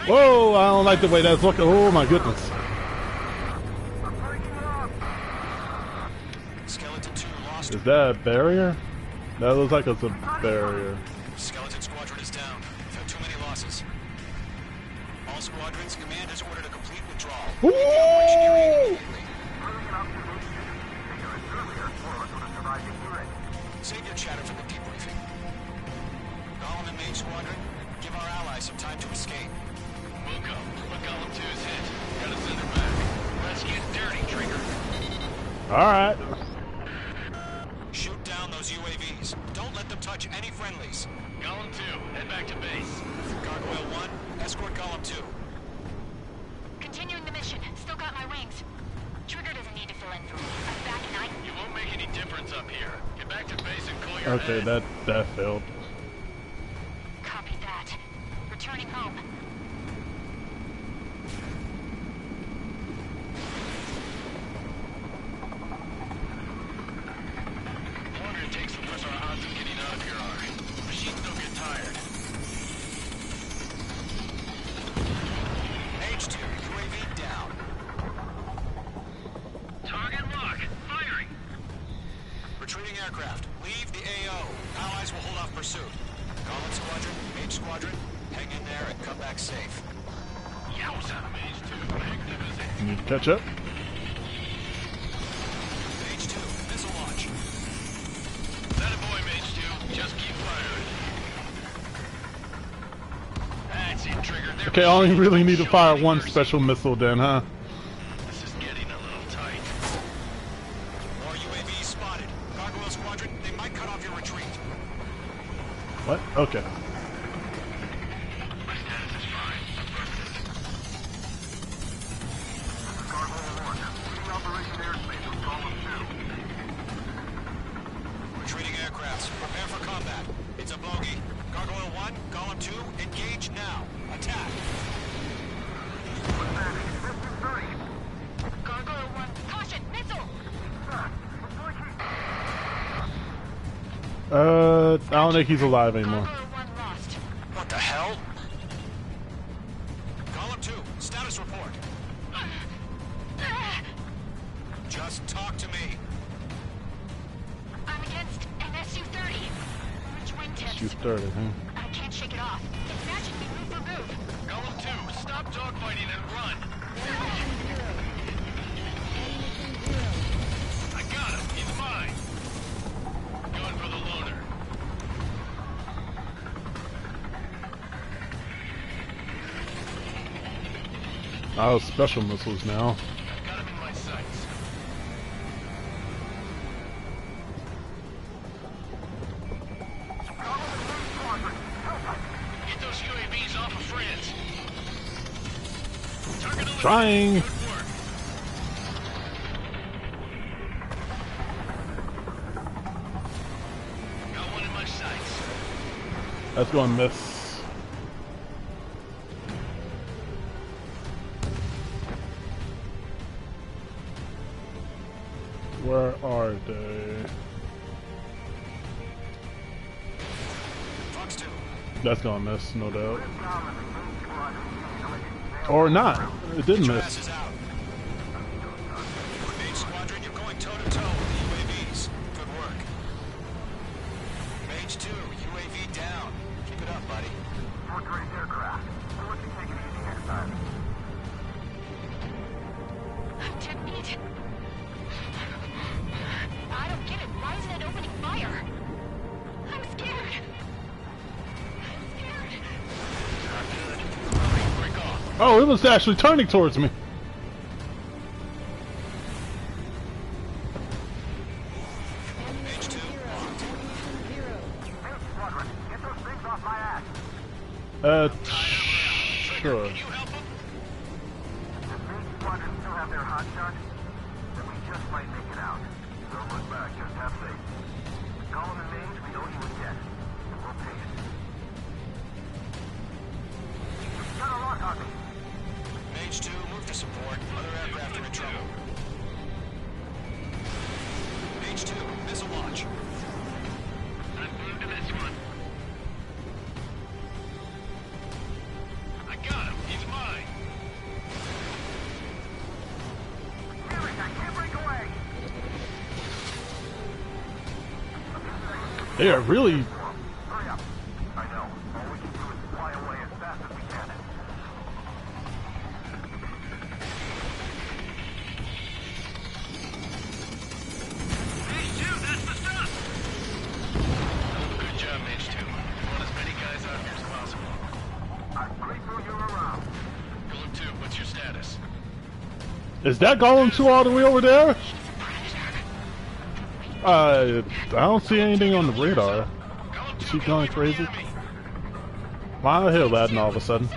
Whoa, I don't like the way that's looking. Oh my goodness. Skeleton 2 lost. Is that a barrier? That looks like it's a barrier. Skeleton Squadron is down. We've had too many losses. All squadrons, command has ordered a complete withdrawal. Woo! Save your chatter for the debriefing. Golem and Mage Squadron, give our allies some time to escape. We'll go. But Golem 2's hit. Gotta send her back. Let's get dirty, Trigger. Alright. Shoot down those UAVs. Don't let them touch any friendlies. Golem 2, head back to base. Gargoyle 1, escort Golem 2. Continuing the mission. Still got my wings. Trigger doesn't need to fill in for me. I'm back in night. You won't make any difference up here. Get back to base and cool your Okay, head. that failed. Copy that. Returning home. The longer it takes, the worse our odds of getting out of here are. Machines don't get tired. H2, UAV down. Target lock. Firing. Retreating aircraft. Leave the AO. Allies will hold off pursuit. Golem Squadron, Mage Squadron, hang in there and come back safe. Yowza. Mage 2, magnificent. Need to catch up. Mage 2, missile launch. That a boy, Mage 2. Just keep firing. That's it, Trigger. There Okay, I only really need to fire one special missile then, huh? This is getting a little tight. More UAVs spotted. Gargoyle Squadron, they might cut off your retreat. What? Okay. My status is fine. Retreating aircrafts, prepare for combat. It's a bogey. Gargoyle 1, Golem 2, engage now. Attack. Gargoyle 1, caution, missile! I don't think he's alive anymore. Gargoyle 1 lost. What the hell? Golem 2, status report. Just talk to me. I'm against an SU-30. Which wingtips? You started, huh? I can't shake it off. It's matching me move for move. Golem 2, stop dogfighting and run. I got him. He's mine. Going for the loader. Oh, special missiles now. Got him in my sights. Get those UAVs off of France. Target eliminated. Trying. Good work. Got one in my sights. That's going to miss. Where are they? Fox 2. That's going to miss, no doubt. Or not. It didn't Your miss. ass is out. Mage Squadron, you're going toe-to-toe with the UAVs. Good work. Mage 2, UAV down. Keep it up, buddy. Aircraft. Let's take it easy next time. I'm dead meat. I don't get it. Why isn't it opening fire? I'm scared. Break off. Oh, it was actually turning towards me. Mage 2, locked. Squadron, get those things off my ass. Sure. Can you help him? Does Mage Squadron still have their hot shot? Then we just might make it out. Don't look back, just have faith. Golem and Mage, we owe you a debt. We'll pay it. Got a lock on me. Mage 2, move to support. Other aircraft are in trouble. Mage 2, missile launch. I'm glued to this one. I got him. He's mine. Damn it, I can't break away. They are really. Hurry up. I know. All we can do is fly away as fast as we can. Is that Golem 2 all the way over there? I don't see anything on the radar. Is she going crazy? Why the hell Aladdin all of a sudden?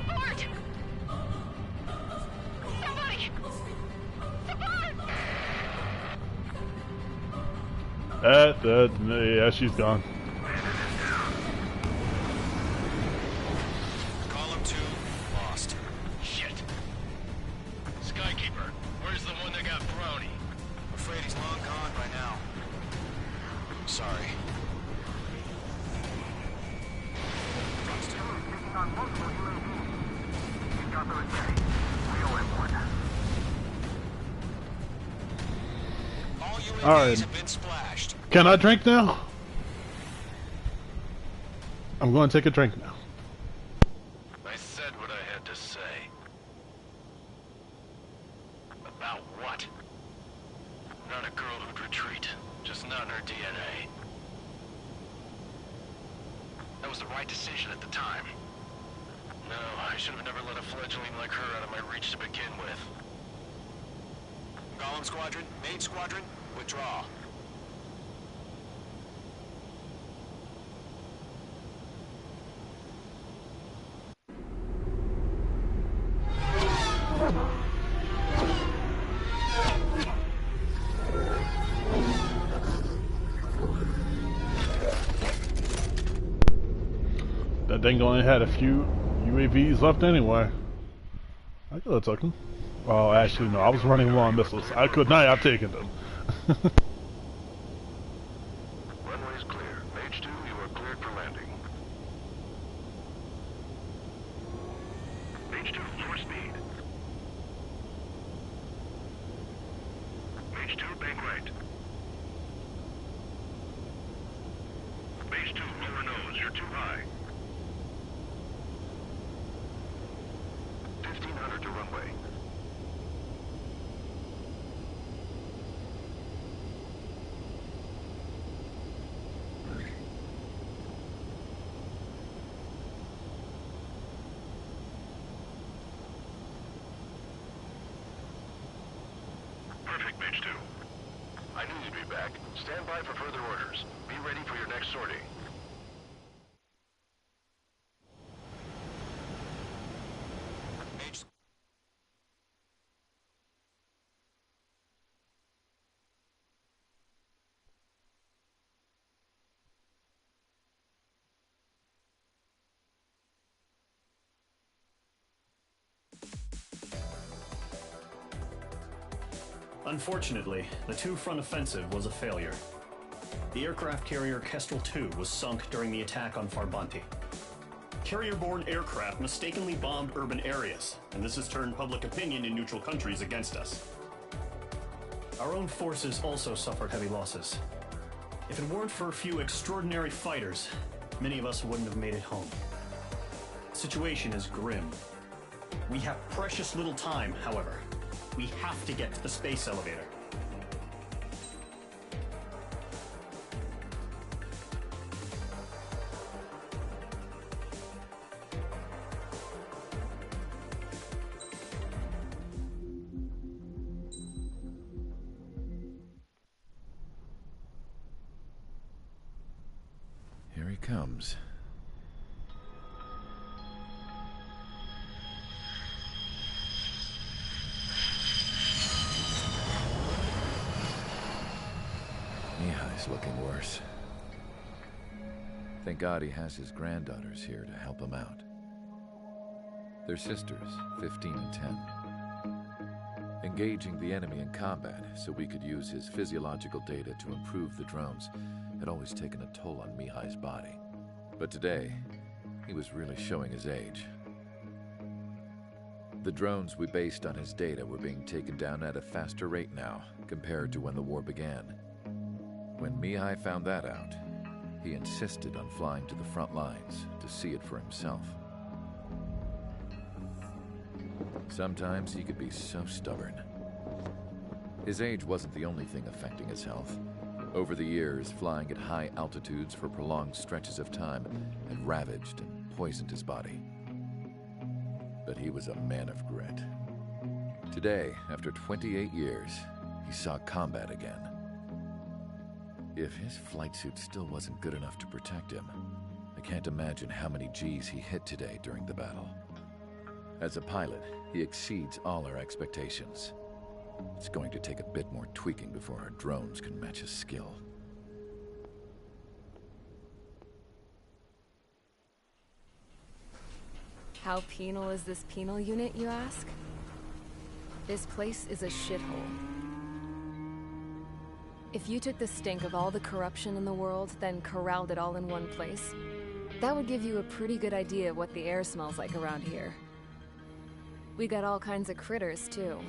Yeah, she's gone. Column 2, lost. Shit. Skykeeper, where's the one that got Brony? Afraid he's long gone by now. Sorry. All right. Can I drink now? I'm going to take a drink now. I said what I had to say. About what? Not a girl who'd retreat. Just not in her DNA. That was the right decision at the time. No, I should have never let a fledgling like her out of my reach to begin with. Golem Squadron, Main Squadron, withdraw. That thing only had a few UAVs left anyway. I could have taken them. Oh, actually, no. I was running low on missiles. I could not have taken them. Runway's clear. Mage 2, you are cleared for landing. Mage 2, lower speed. Mage 2, bank right. Mage 2, lower nose. You're too high. 1500 to runway. Perfect, Mage 2. I knew you'd be back. Stand by for further orders. Be ready for your next sortie. Unfortunately, the two-front offensive was a failure. The aircraft carrier Kestrel II was sunk during the attack on Farbanti. Carrier-borne aircraft mistakenly bombed urban areas, and this has turned public opinion in neutral countries against us. Our own forces also suffered heavy losses. If it weren't for a few extraordinary fighters, many of us wouldn't have made it home. The situation is grim. We have precious little time, however. We have to get to the space elevator. Here he comes. Mihai's looking worse. Thank God he has his granddaughters here to help him out. They're sisters, 15 and 10. Engaging the enemy in combat so we could use his physiological data to improve the drones had always taken a toll on Mihai's body. But today, he was really showing his age. The drones we based on his data were being taken down at a faster rate now compared to when the war began. When Mihai found that out, he insisted on flying to the front lines to see it for himself. Sometimes he could be so stubborn. His age wasn't the only thing affecting his health. Over the years, flying at high altitudes for prolonged stretches of time had ravaged and poisoned his body. But he was a man of grit. Today, after 28 years, he saw combat again. If his flight suit still wasn't good enough to protect him, I can't imagine how many G's he hit today during the battle. As a pilot, he exceeds all our expectations. It's going to take a bit more tweaking before our drones can match his skill. How penal is this penal unit, you ask? This place is a shithole. If you took the stink of all the corruption in the world, then corralled it all in one place, that would give you a pretty good idea of what the air smells like around here. We got all kinds of critters, too.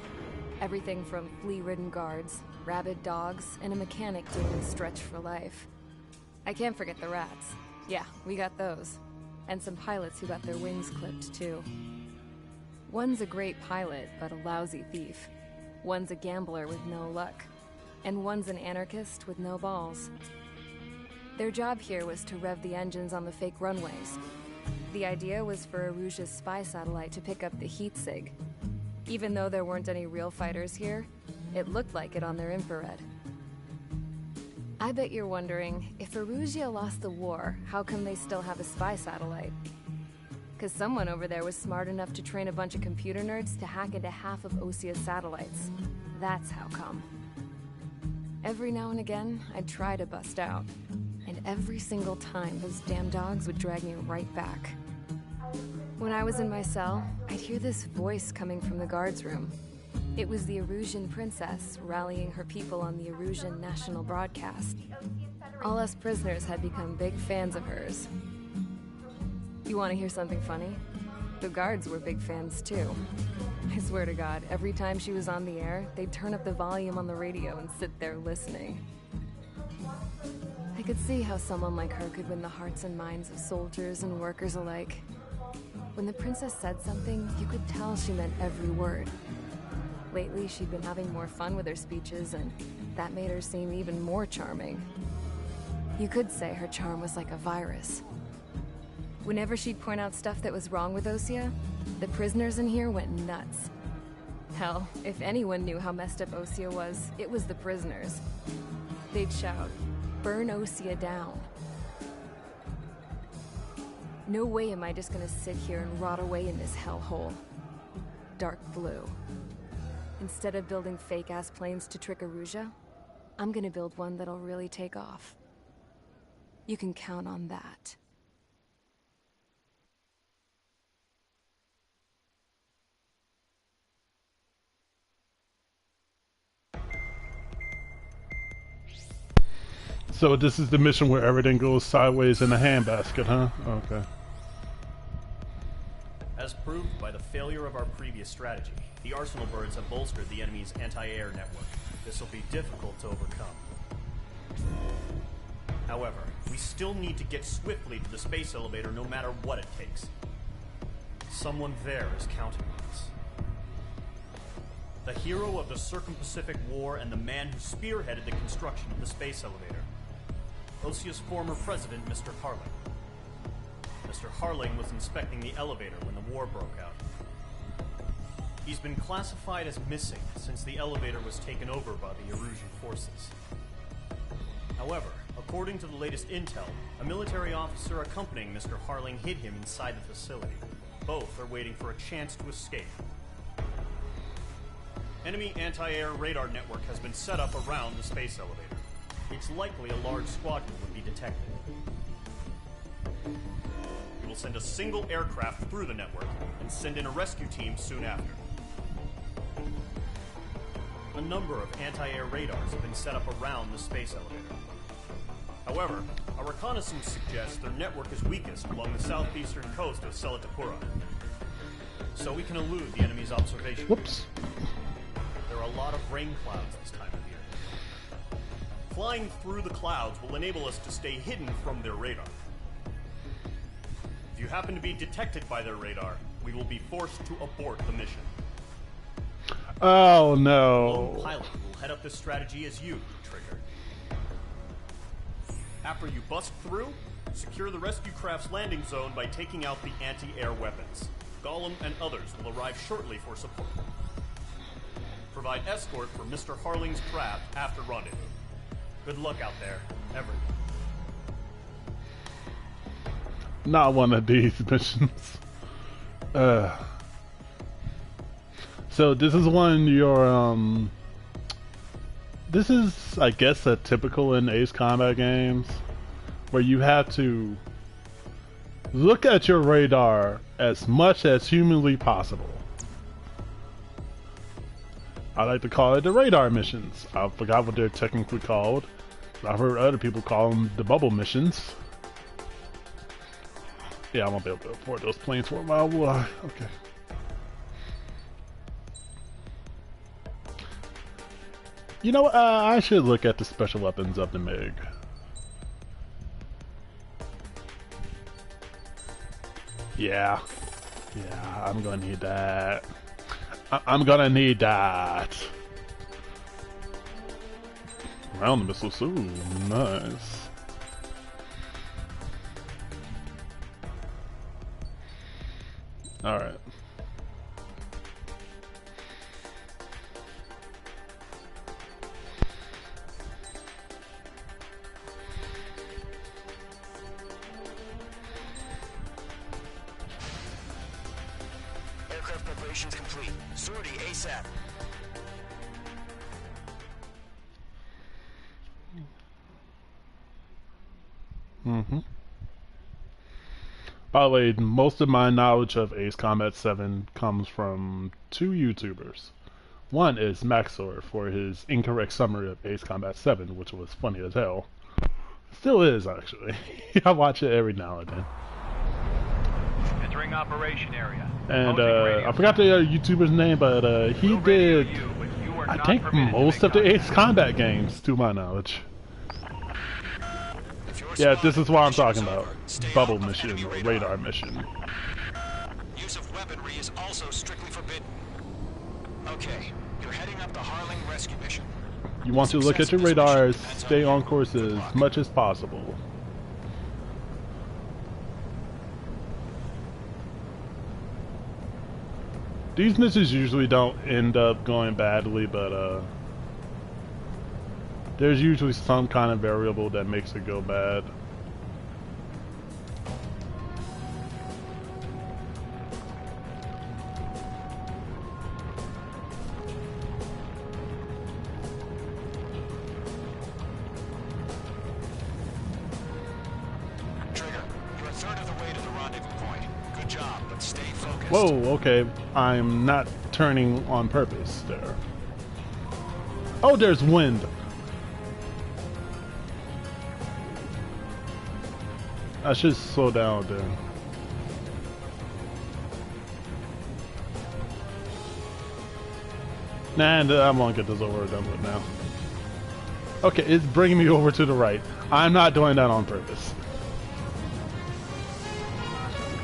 Everything from flea-ridden guards, rabid dogs, and a mechanic doing Stretch for Life. I can't forget the rats. Yeah, we got those. And some pilots who got their wings clipped, too. One's a great pilot, but a lousy thief. One's a gambler with no luck. And one's an anarchist with no balls. Their job here was to rev the engines on the fake runways. The idea was for Erusia's spy satellite to pick up the heat sig. Even though there weren't any real fighters here, it looked like it on their infrared. I bet you're wondering, if Erusia lost the war, how come they still have a spy satellite? Because someone over there was smart enough to train a bunch of computer nerds to hack into half of Osia's satellites. That's how come. Every now and again, I'd try to bust out. And every single time, those damn dogs would drag me right back. When I was in my cell, I'd hear this voice coming from the guards room. It was the Erusian princess rallying her people on the Erusian national broadcast. All us prisoners had become big fans of hers. You want to hear something funny? The guards were big fans too. I swear to God, every time she was on the air, they'd turn up the volume on the radio and sit there listening. I could see how someone like her could win the hearts and minds of soldiers and workers alike. When the princess said something, you could tell she meant every word. Lately, she'd been having more fun with her speeches, and that made her seem even more charming. You could say her charm was like a virus. Whenever she'd point out stuff that was wrong with Osia, the prisoners in here went nuts. Hell, if anyone knew how messed up Osia was, it was the prisoners. They'd shout, "Burn Osia down." No way am I just gonna sit here and rot away in this hellhole. Dark blue. Instead of building fake-ass planes to trick Erusia, I'm gonna build one that'll really take off. You can count on that. So this is the mission where everything goes sideways in the handbasket, huh? Okay. As proved by the failure of our previous strategy, the Arsenal birds have bolstered the enemy's anti-air network. This will be difficult to overcome. However, we still need to get swiftly to the space elevator no matter what it takes. Someone there is counting on us. The hero of the Circum-Pacific War and the man who spearheaded the construction of the space elevator. Osia's former president, Mr. Harling. Mr. Harling was inspecting the elevator when the war broke out. He's been classified as missing since the elevator was taken over by the Erusian forces. However, according to the latest intel, a military officer accompanying Mr. Harling hid him inside the facility. Both are waiting for a chance to escape. Enemy anti-air radar network has been set up around the space elevator. It's likely a large squadron would be detected. We will send a single aircraft through the network and send in a rescue team soon after. A number of anti-air radars have been set up around the space elevator. However, our reconnaissance suggests their network is weakest along the southeastern coast of Selatapura. So we can elude the enemy's observation. Whoops. There are a lot of rain clouds this time of year. Flying through the clouds will enable us to stay hidden from their radar. If you happen to be detected by their radar, we will be forced to abort the mission. Oh The no. lone pilot will head up this strategy as you, Trigger. After you bust through, secure the rescue craft's landing zone by taking out the anti-air weapons. Gollum and others will arrive shortly for support. provide escort for Mr. Harling's craft after rendezvous. Good luck out there, everyone. Not one of these missions. So this is one your this is, I guess, a typical in Ace Combat games where you have to look at your radar as much as humanly possible. I like to call it the radar missions. I forgot what they're technically called. I've heard other people call them the bubble missions. Yeah, I won't be able to afford those planes for a while. Okay. You know, I should look at the special weapons of the MiG. Yeah, I'm gonna need that. I'm gonna need that. Round missiles, ooh, nice. All right. Aircraft preparations complete. Sortie ASAP. By the way, most of my knowledge of Ace Combat 7 comes from two YouTubers. One is Maxor for his incorrect summary of Ace Combat 7, which was funny as hell. Still is, actually. I watch it every now and then. Entering operation area. And I forgot the YouTuber's name, but he did, I think, most of the Ace Combat games, to my knowledge. Yeah, this is what I'm talking about. Bubble mission or radar mission. Use of weaponry is also strictly forbidden. Okay, you're heading up the Harling rescue mission. You want to look at your radars, stay on course as much as possible. These missions usually don't end up going badly, but there's usually some kind of variable that makes it go bad. Trigger, you're a third of the way to the rendezvous point. Good job, but stay focused. Whoa, okay. I'm not turning on purpose there. Oh, there's wind. I should slow down there. Nah, I'm gonna get this over and done with now. Okay, it's bringing me over to the right. I'm not doing that on purpose.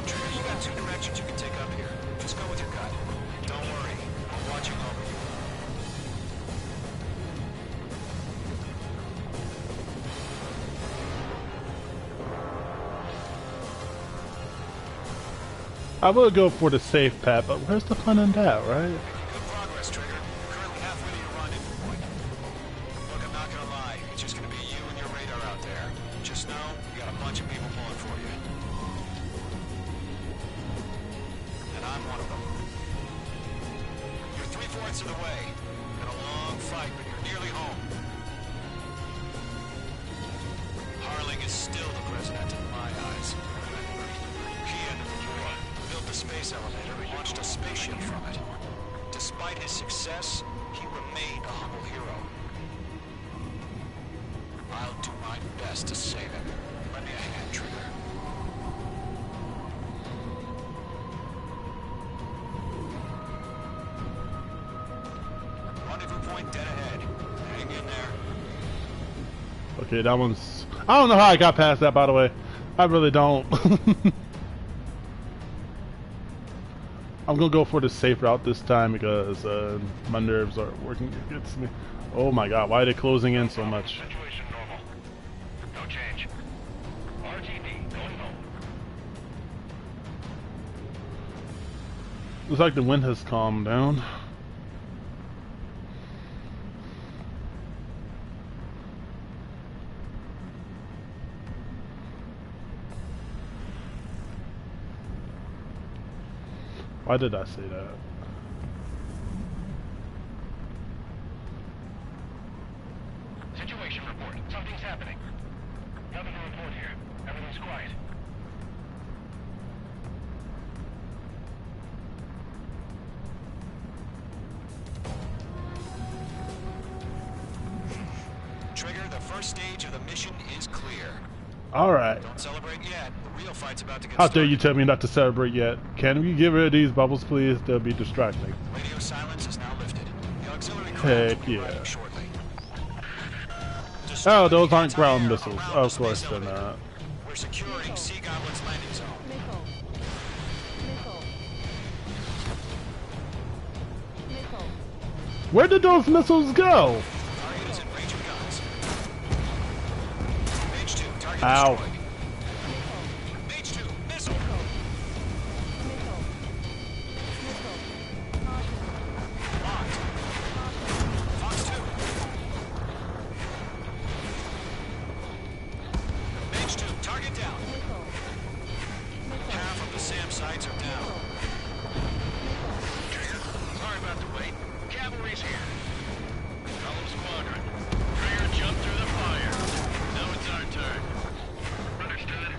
Trigger, you got two directions you can take up here. Just go with your gut. Don't worry, I'm watching over you. I would go for the safe path, but where's the fun in that, right? Good progress, Trigger. Currently halfway to your rendezvous point. Look, I'm not gonna lie. It's just gonna be you and your radar out there. Just know, you got a bunch of people pulling for you. And I'm one of them. You're 3/4 of the way. Been a long fight, but you're nearly home. Harling is still the president in my eyes. He ended the war, built the space elevator, and launched a spaceship from it. Despite his success, he remained a humble hero. I'll do my best to save him. Lend me a hand, Trigger. Rendezvous point dead ahead. Hang in there. Okay, that one's... I don't know how I got past that, by the way. I really don't. I'm gonna go for the safe route this time because my nerves are working against me. Oh my god, why are they closing in so much? Situation normal. No change. RTD going home. Looks like the wind has calmed down. Why did I say that? Situation report. Something's happening. Nothing to report here. Everything's quiet. Trigger, the first stage of the mission is clear. Alright. Don't celebrate yet. The real fight's about to get How started. dare you tell me not to celebrate yet? Can we get rid of these bubbles, please? They'll be distracting. Radio silence is now lifted. The auxiliary craft Heck will be yeah. arriving shortly. Oh, those aren't ground missiles. Of course they're not. We're securing Sea Goblin's landing zone. Where did those missiles go? Target is in range of guns. Mage 2, target Ow. destroyed. Mage 2, missile. Locked. Fox 2. Mage 2, target down. Half of the SAM sites are down. Sorry about the wait. Cavalry's here. Fellow squadron. Trigger jumped through the fire. Now it's our turn. Understood.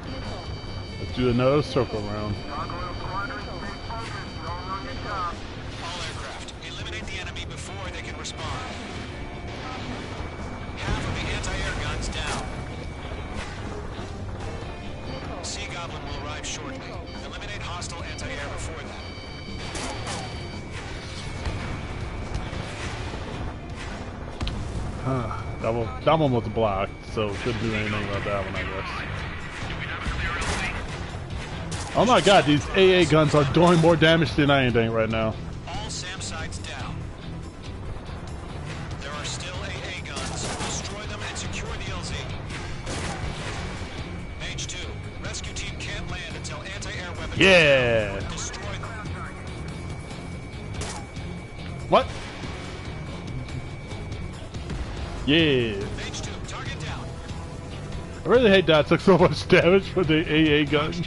Let's do another circle round. All aircraft, eliminate the enemy before they can respond. Half of the anti-air guns down. Sea Goblin will arrive shortly. Eliminate hostile anti-air before that. That one was blocked, so couldn't do anything about that one, I guess. Oh my god, these AA guns are doing more damage than anything right now. All SAM sites down. There are still AA guns. Destroy them and secure the LZ. Mage 2, rescue team can't land until anti-air weapons Yeah. destroy them. What? Yeah. Mage 2, target down. I really hate that I took so much damage for the AA guns.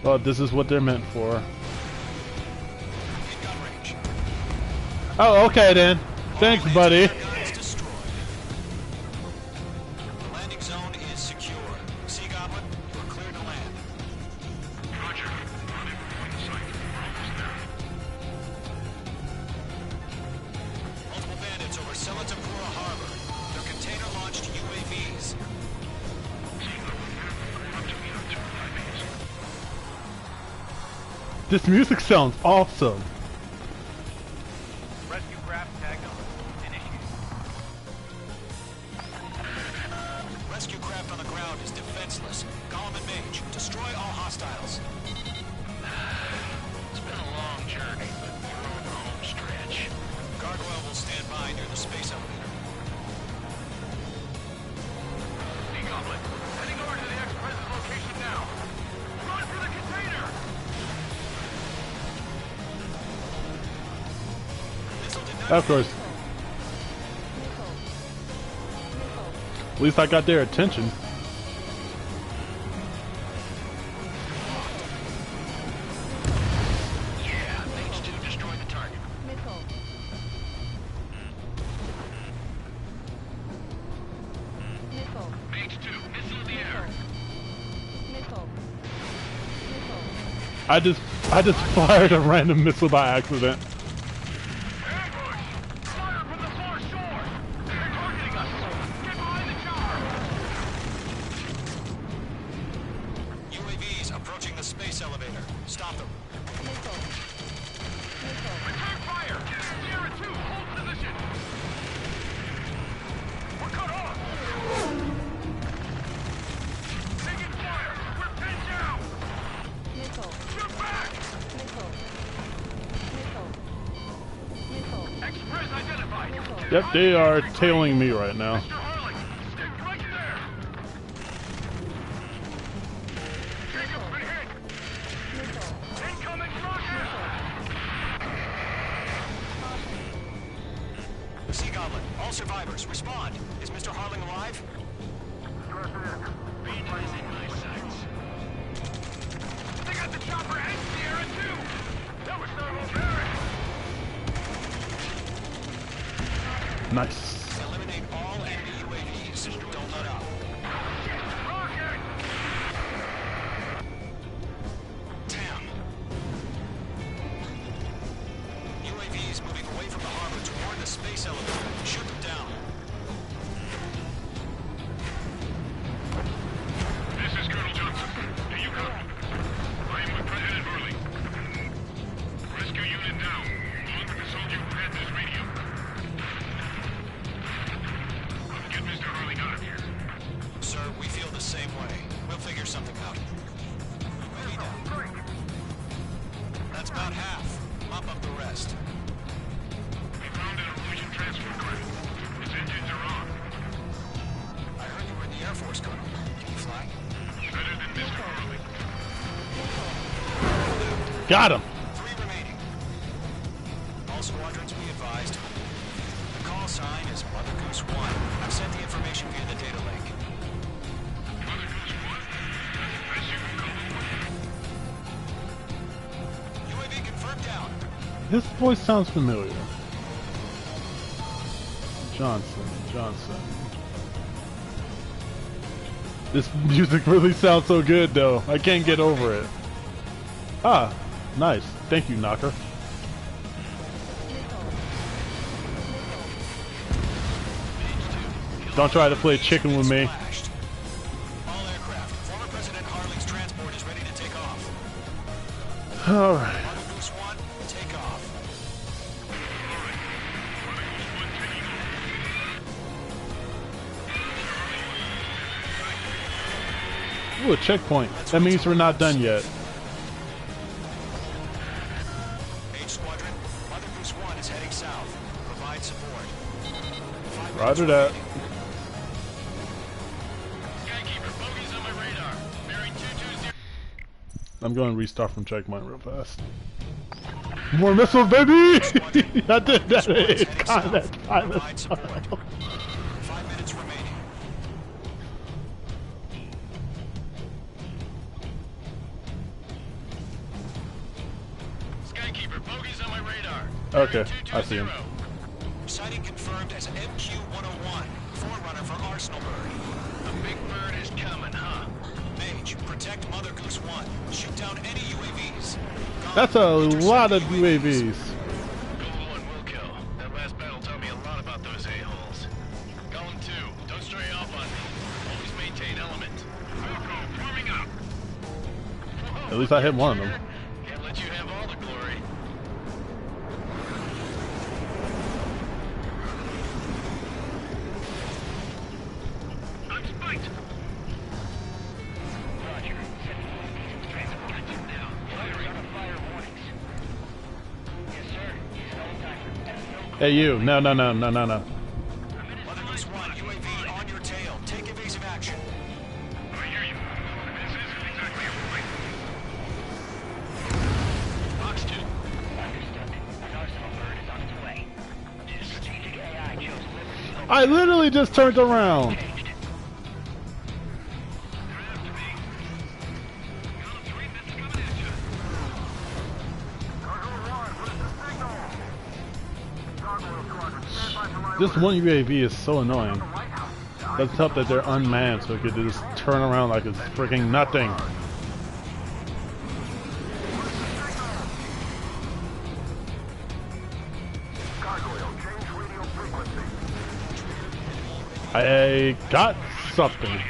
Well, this is what they're meant for. In gun range. Oh, okay then. Thanks, buddy. Guns destroyed. The landing zone is secure. Sea Goblin, you are cleared to land. Roger. Running point sight. Almost there. Multiple bandits over Selatapura Harbor. They're container-launched UAVs. This music sounds awesome. Rescue craft tagged on. Initiate. Rescue craft on the ground is defenseless. Gollum and Mage, destroy all hostiles. It's been a long journey, but we're on the home stretch. Gargoyle will stand by near the space elevator. Sea Goblin, heading over to the Express's location now. Run for the container! Of course. At least I got their attention. Yeah, Mage 2 destroyed the target. Mage 2, missile in the air. I just fired a random missile by accident. Fire from the far shore! They're targeting us! Get behind the tower! UAVs approaching the space elevator. Stop them. Return fire! Sierra 2, hold position! We're cut off! Taking fire! We're pinned down! Shoot back! Express identified! Yep, they are tailing me right now. Mr. Harling, stay right there! Jacob's been hit! Incoming rocket! Sea Goblin, all survivors, respond. Is Mr. Harling alive? Beacons in my sights. They got the chopper and Sierra too! They'll Nice. Eliminate all enemy UAVs. Don't let up. Damn. UAVs moving away from the harbor toward the space elevator. Shoot them down. This is Colonel Johnson. Do you copy? I am with President Hurley. Rescue unit down. Along with the soldier who had this radio. Let's get Mr. Hurley out of here. Sir, we feel the same way. We'll figure something out. UAV down. That's about half. Mop up the rest. We found an illusion transfer craft. Its engines are on. I heard you were in the Air Force, Colonel. Can you fly? Better than Mr. Hurley. Got him. 3 remaining. All squadrons be advised. The call sign is Mother Goose 1. I've sent the information via the data link. Mother Goose 1? That's the best you can call it. UAV confirmed down. His voice sounds familiar. Johnson. This music really sounds so good though. I can't get over it. Ah, nice. Thank you, Knocker. Don't try to play chicken with me. All aircraft. Former President Harling's transport is ready to take off. Alright. Mother Goose 1, take off. Ooh, a checkpoint. That means we're not done yet. H Squadron, Mother Goose 1 is heading south. Provide support. 5 Roger minutes that. remaining. Skykeeper, bogeys on my radar. Bearing 220. I'm going to restart from checkpoint real fast. More missiles, baby! I did that. It's combat Provide support. 5 minutes remaining. Skykeeper, bogeys on my radar. Okay, I see him. Sighting confirmed as MQ-101, forerunner for Arsenal Bird. A big bird is coming, huh? Mage, protect Mother Goose 1. Shoot down any UAVs. That's a lot of UAVs. Golem 1 will kill. That last battle taught me a lot about those a-holes. Golem 2, don't stray off on me. Always maintain element. Falco, forming up. At least I hit one of them. Can't let you have all the glory. I'm spiked. Roger. Transport now. Firing on fire warnings. Yes, sir. He's no time. Hey, you. No. Mother Goose 1, UAV on your tail. Take evasive action. I hear you. This isn't exactly a fight. Box 2. Understood. An Arsenal bird is on its way. Strategic AI chose Liberty over I literally just turned around. This one UAV is so annoying. Let's hope that they're unmanned so it could just turn around like it's freaking nothing. I got something.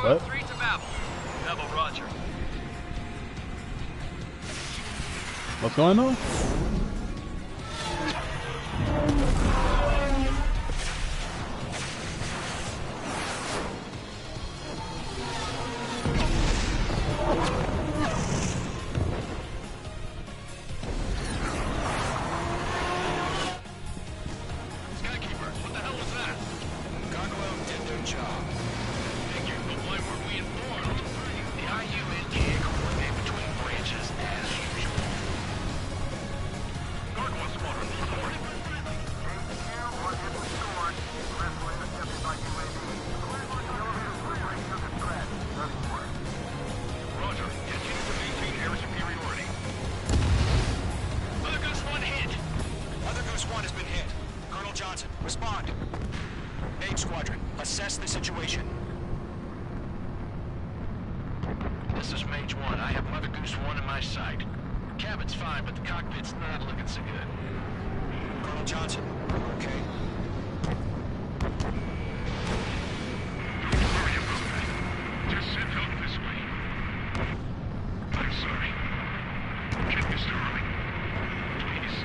What? 3 to Babel. Babel, roger. What's going on? Skykeeper, what the hell was that? Gargoyle did their job. Figured, but why weren't we informed? The IUNK coordinate between branches as usual. Gargoyle Squadron, report. situation? This is Mage 1. I have Mother Goose 1 in my sight. Cabin's fine, but the cockpit's not looking so good. Colonel Johnson, are you okay? Don't worry about that. Just send help this way. I'm sorry. Get Mr. Harling. Please.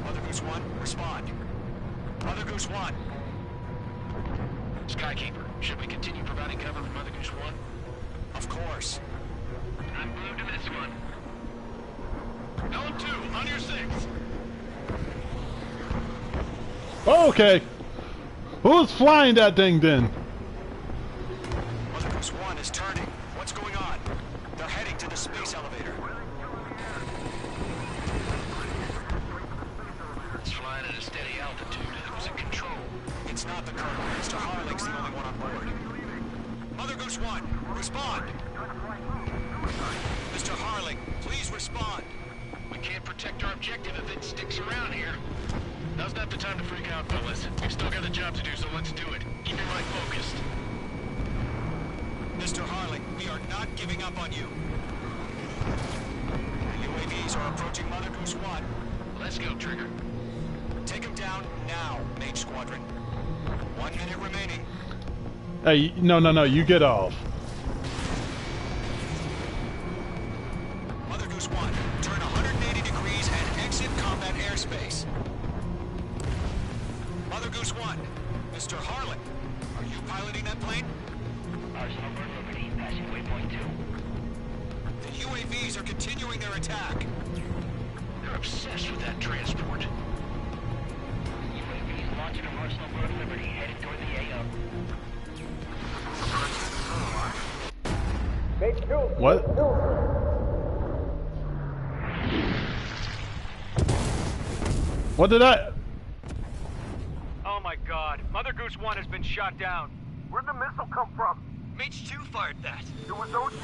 Mother Goose 1, respond. Mother Goose 1. Skykeeper, should we continue providing cover for Mother Goose 1? Of course. I'm glued to this one. Helm 2, on your 6. Okay. Who's flying that thing then? Mother Goose 1 is turning. What's going on? They're heading to the space elevator. It's flying at a steady altitude. Who's in control? It's not the Colonel. Mr. Harling's the only one on board. Mother Goose 1, respond! Mr. Harling, please respond! We can't protect our objective if it sticks around here. Now's not the time to freak out, fellas. We've still got a job to do, so let's do it. Keep your mind focused. Mr. Harling, we are not giving up on you. The UAVs are approaching Mother Goose 1. Let's go, Trigger. Take him down now, Mage Squadron. 1 minute remaining. Hey, no, you get off. Mother Goose 1, turn 180 degrees and exit combat airspace. Mother Goose 1, Mr. Harling, are you piloting that plane? Arsenal Bird Liberty, passing waypoint 2. The UAVs are continuing their attack. They're obsessed with that transport. UAVs launching from Arsenal Bird Liberty, headed toward the AO. What? What did I... Oh my god, Mother Goose 1 has been shot down. Where'd the missile come from? Mage 2 fired that. It was Ocean.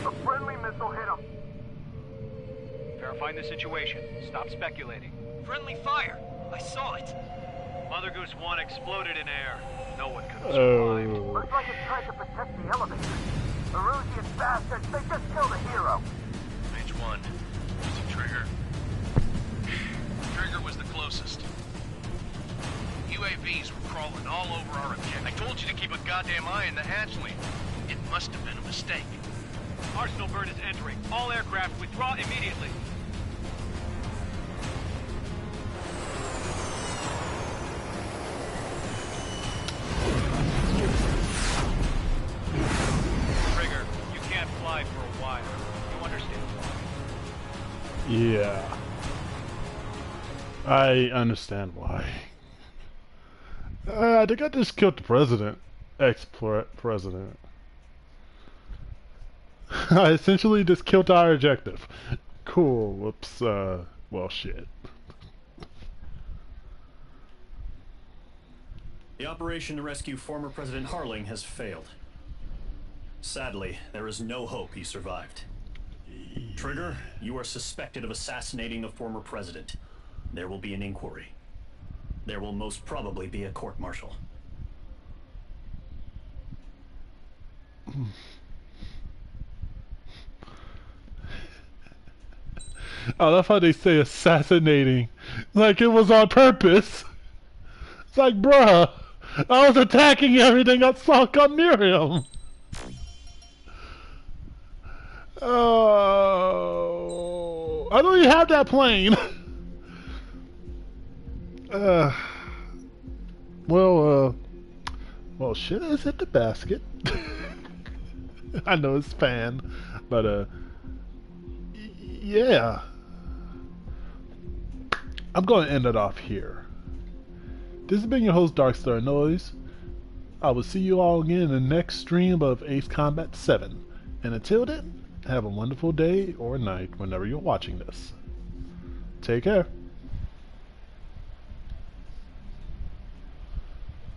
A friendly missile hit him. Verifying the situation. Stop speculating. Friendly fire. I saw it. Mother Goose 1 exploded in air. No one could have survived. Looks like it tried to protect the elevator. The Erusian bastards, they just killed a hero. Mage 1, using Trigger. Trigger was the closest. UAVs were crawling all over our objective. I told you to keep a goddamn eye on the hatchling. It must have been a mistake. Arsenal Bird is entering. All aircraft withdraw immediately. Trigger, you can't fly for a while. You understand? Yeah. I understand why. I think I just killed the president. Ex-president. I essentially just killed our objective. Cool. Whoops. Well, shit. The operation to rescue former President Harling has failed. Sadly, there is no hope he survived. Trigger, you are suspected of assassinating the former president. There will be an inquiry. There will most probably be a court-martial. I love how they say assassinating. Like it was on purpose. It's like, bruh, I was attacking everything I saw come near him. Oh, I don't even have that plane. Well, shit is in the basket. I know it's fan, but yeah. I'm going to end it off here. This has been your host, Darkstar Noise. I will see you all again in the next stream of Ace Combat 7. And until then, have a wonderful day or night whenever you're watching this. Take care.